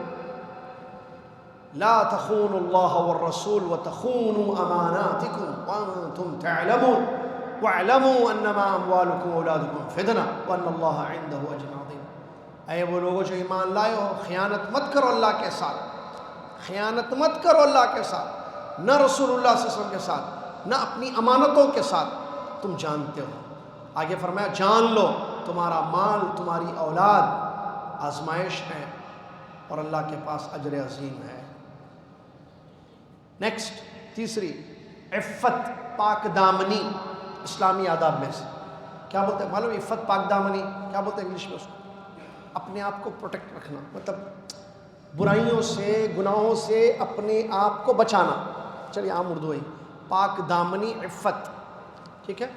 لا تخونوا اللہ والرسول وتخونوا اماناتکم وانتم تعلمون واعلموا انما اموالکم واولادکم فتنہ وان اللہ عنده اجر عظیم۔ اے وہ لوگوں جو ایمان لائے ہو، خیانت مت کرو اللہ کے ساتھ، خیانت مت کرو اللہ کے ساتھ، نہ رسول اللہ صلی اللہ علیہ وسلم کے ساتھ، نہ اپنی امانتوں کے ساتھ، تم جانتے ہو۔ آگے فرمایا جان لو تمہارا مال، تمہاری اولاد آزمائش ہے، اور اللہ کے پاس اجر عظیم ہے۔ نیکسٹ، تیسری، عفت، پاک دامنی، اسلامی آداب میں سے کیا بولتے ہیں معلوم؟ عفت، پاک دامنی کیا بولتے ہیں انگلش میں اس کو؟ اپنے آپ کو پروٹیکٹ رکھنا، مطلب برائیوں سے، گناہوں سے اپنے آپ کو بچانا، چلیے عام اردو ہے، پاک دامنی، عفت، ٹھیک ہے۔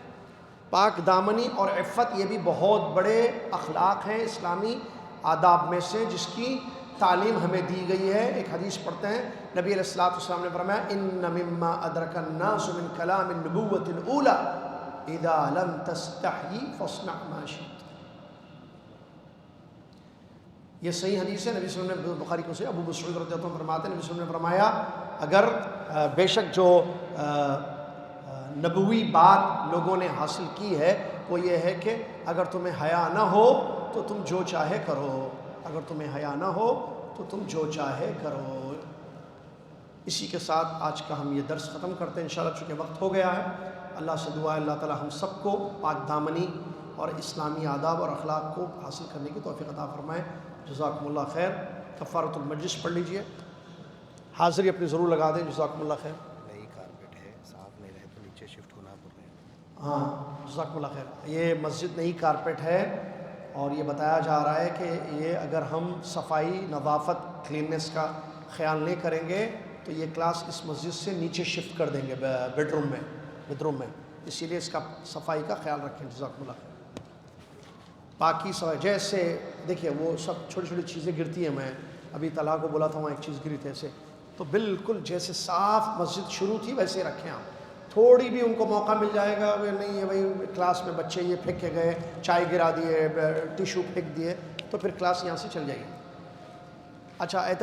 پاک دامنی اور عفت یہ بھی بہت بڑے اخلاق ہیں اسلامی آداب میں سے، جس کی تعلیم ہمیں دی گئی ہے۔ ایک حدیث پڑھتے ہیں، نبی علیہ الصلوۃ والسلام نے فرمایا ان مما ادرک الناس من کلام النبوۃ الاولی اذا لم تستحی فاصنع ما شئت۔ یہ صحیح حدیث ہے، نبی صلی اللہ علیہ وسلم نے بخاری کو سے ابو مسعود رضی اللہ عنہ فرماتے ہیں، نبی صلی اللہ علیہ وسلم نے فرمایا اگر بے شک جو نبوی بات لوگوں نے حاصل کی ہے وہ یہ ہے کہ اگر تمہیں حیا نہ ہو تو تم جو چاہے کرو، اگر تمہیں حیا نہ ہو تو تم جو چاہے کرو۔ اسی کے ساتھ آج کا ہم یہ درس ختم کرتے ہیں انشاءاللہ، چونکہ وقت ہو گیا ہے۔ اللہ سے دعا ہے اللہ تعالی ہم سب کو پاک دامنی اور اسلامی آداب اور اخلاق کو حاصل کرنے کی توفیق عطا فرمائے۔ جزاکم اللہ خیر۔ کفارۃ المجلس پڑھ لیجئے، حاضری اپنی ضرور لگا دیں۔ جزاکم اللہ خیر۔ نئی کارپیٹ ہے، صاف نہیں رہے تو نیچے شفٹ ہونا پڑ رہا ہے۔ ہاں جزاکم اللہ خیر۔ یہ مسجد نئی کارپیٹ ہے اور یہ بتایا جا رہا ہے کہ یہ اگر ہم صفائی نظافت کلیننس کا خیال نہیں کریں گے تو یہ کلاس اس مسجد سے نیچے شفٹ کر دیں گے بیڈ روم میں، اسی لیے اس کا صفائی کا خیال رکھیں۔ جزاکم اللہ خیر۔ باقی جیسے دیکھیے وہ سب چھوٹی چھوٹی چیزیں گرتی ہیں، میں ابھی طلحہ کو بولا تھا وہاں ایک چیز گری تھی ایسے، تو بالکل جیسے صاف مسجد شروع تھی ویسے رکھیں آپ۔ تھوڑی بھی ان کو موقع مل جائے گا نہیں ہے بھائی کلاس میں بچے یہ پھینک کے گئے، چائے گرا دیے، ٹیشو پھینک دیے، تو پھر کلاس یہاں سے چل جائے گی۔ اچھا آیت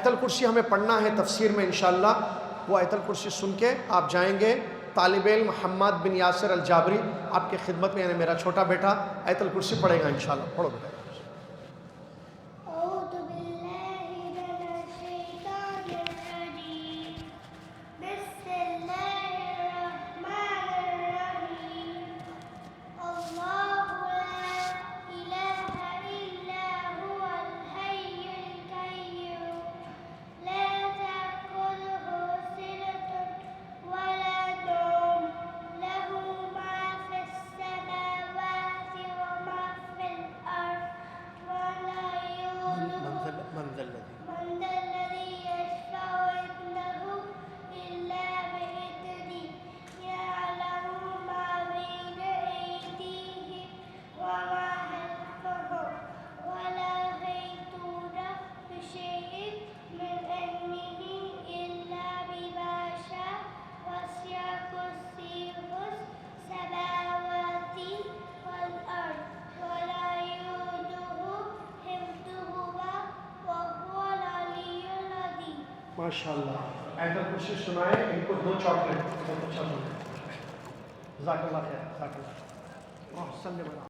الکرسی ہمیں پڑھنا ہے تفسیر میں انشاءاللہ، وہ آیت الکرسی سن کے آپ جائیں گے۔ طالب علم محمد بن یاسر الجابری آپ کی خدمت میں، یعنی میرا چھوٹا بیٹا آیت الکرسی پڑھے گا انشاءاللہ۔ پڑھو بیٹا۔ ماشاءاللہ آیت الکرسی سنائے ان کو 2 چاکلیٹ، بہت اچھا سنا۔ جزاک اللہ خیر، جزاک اللہ۔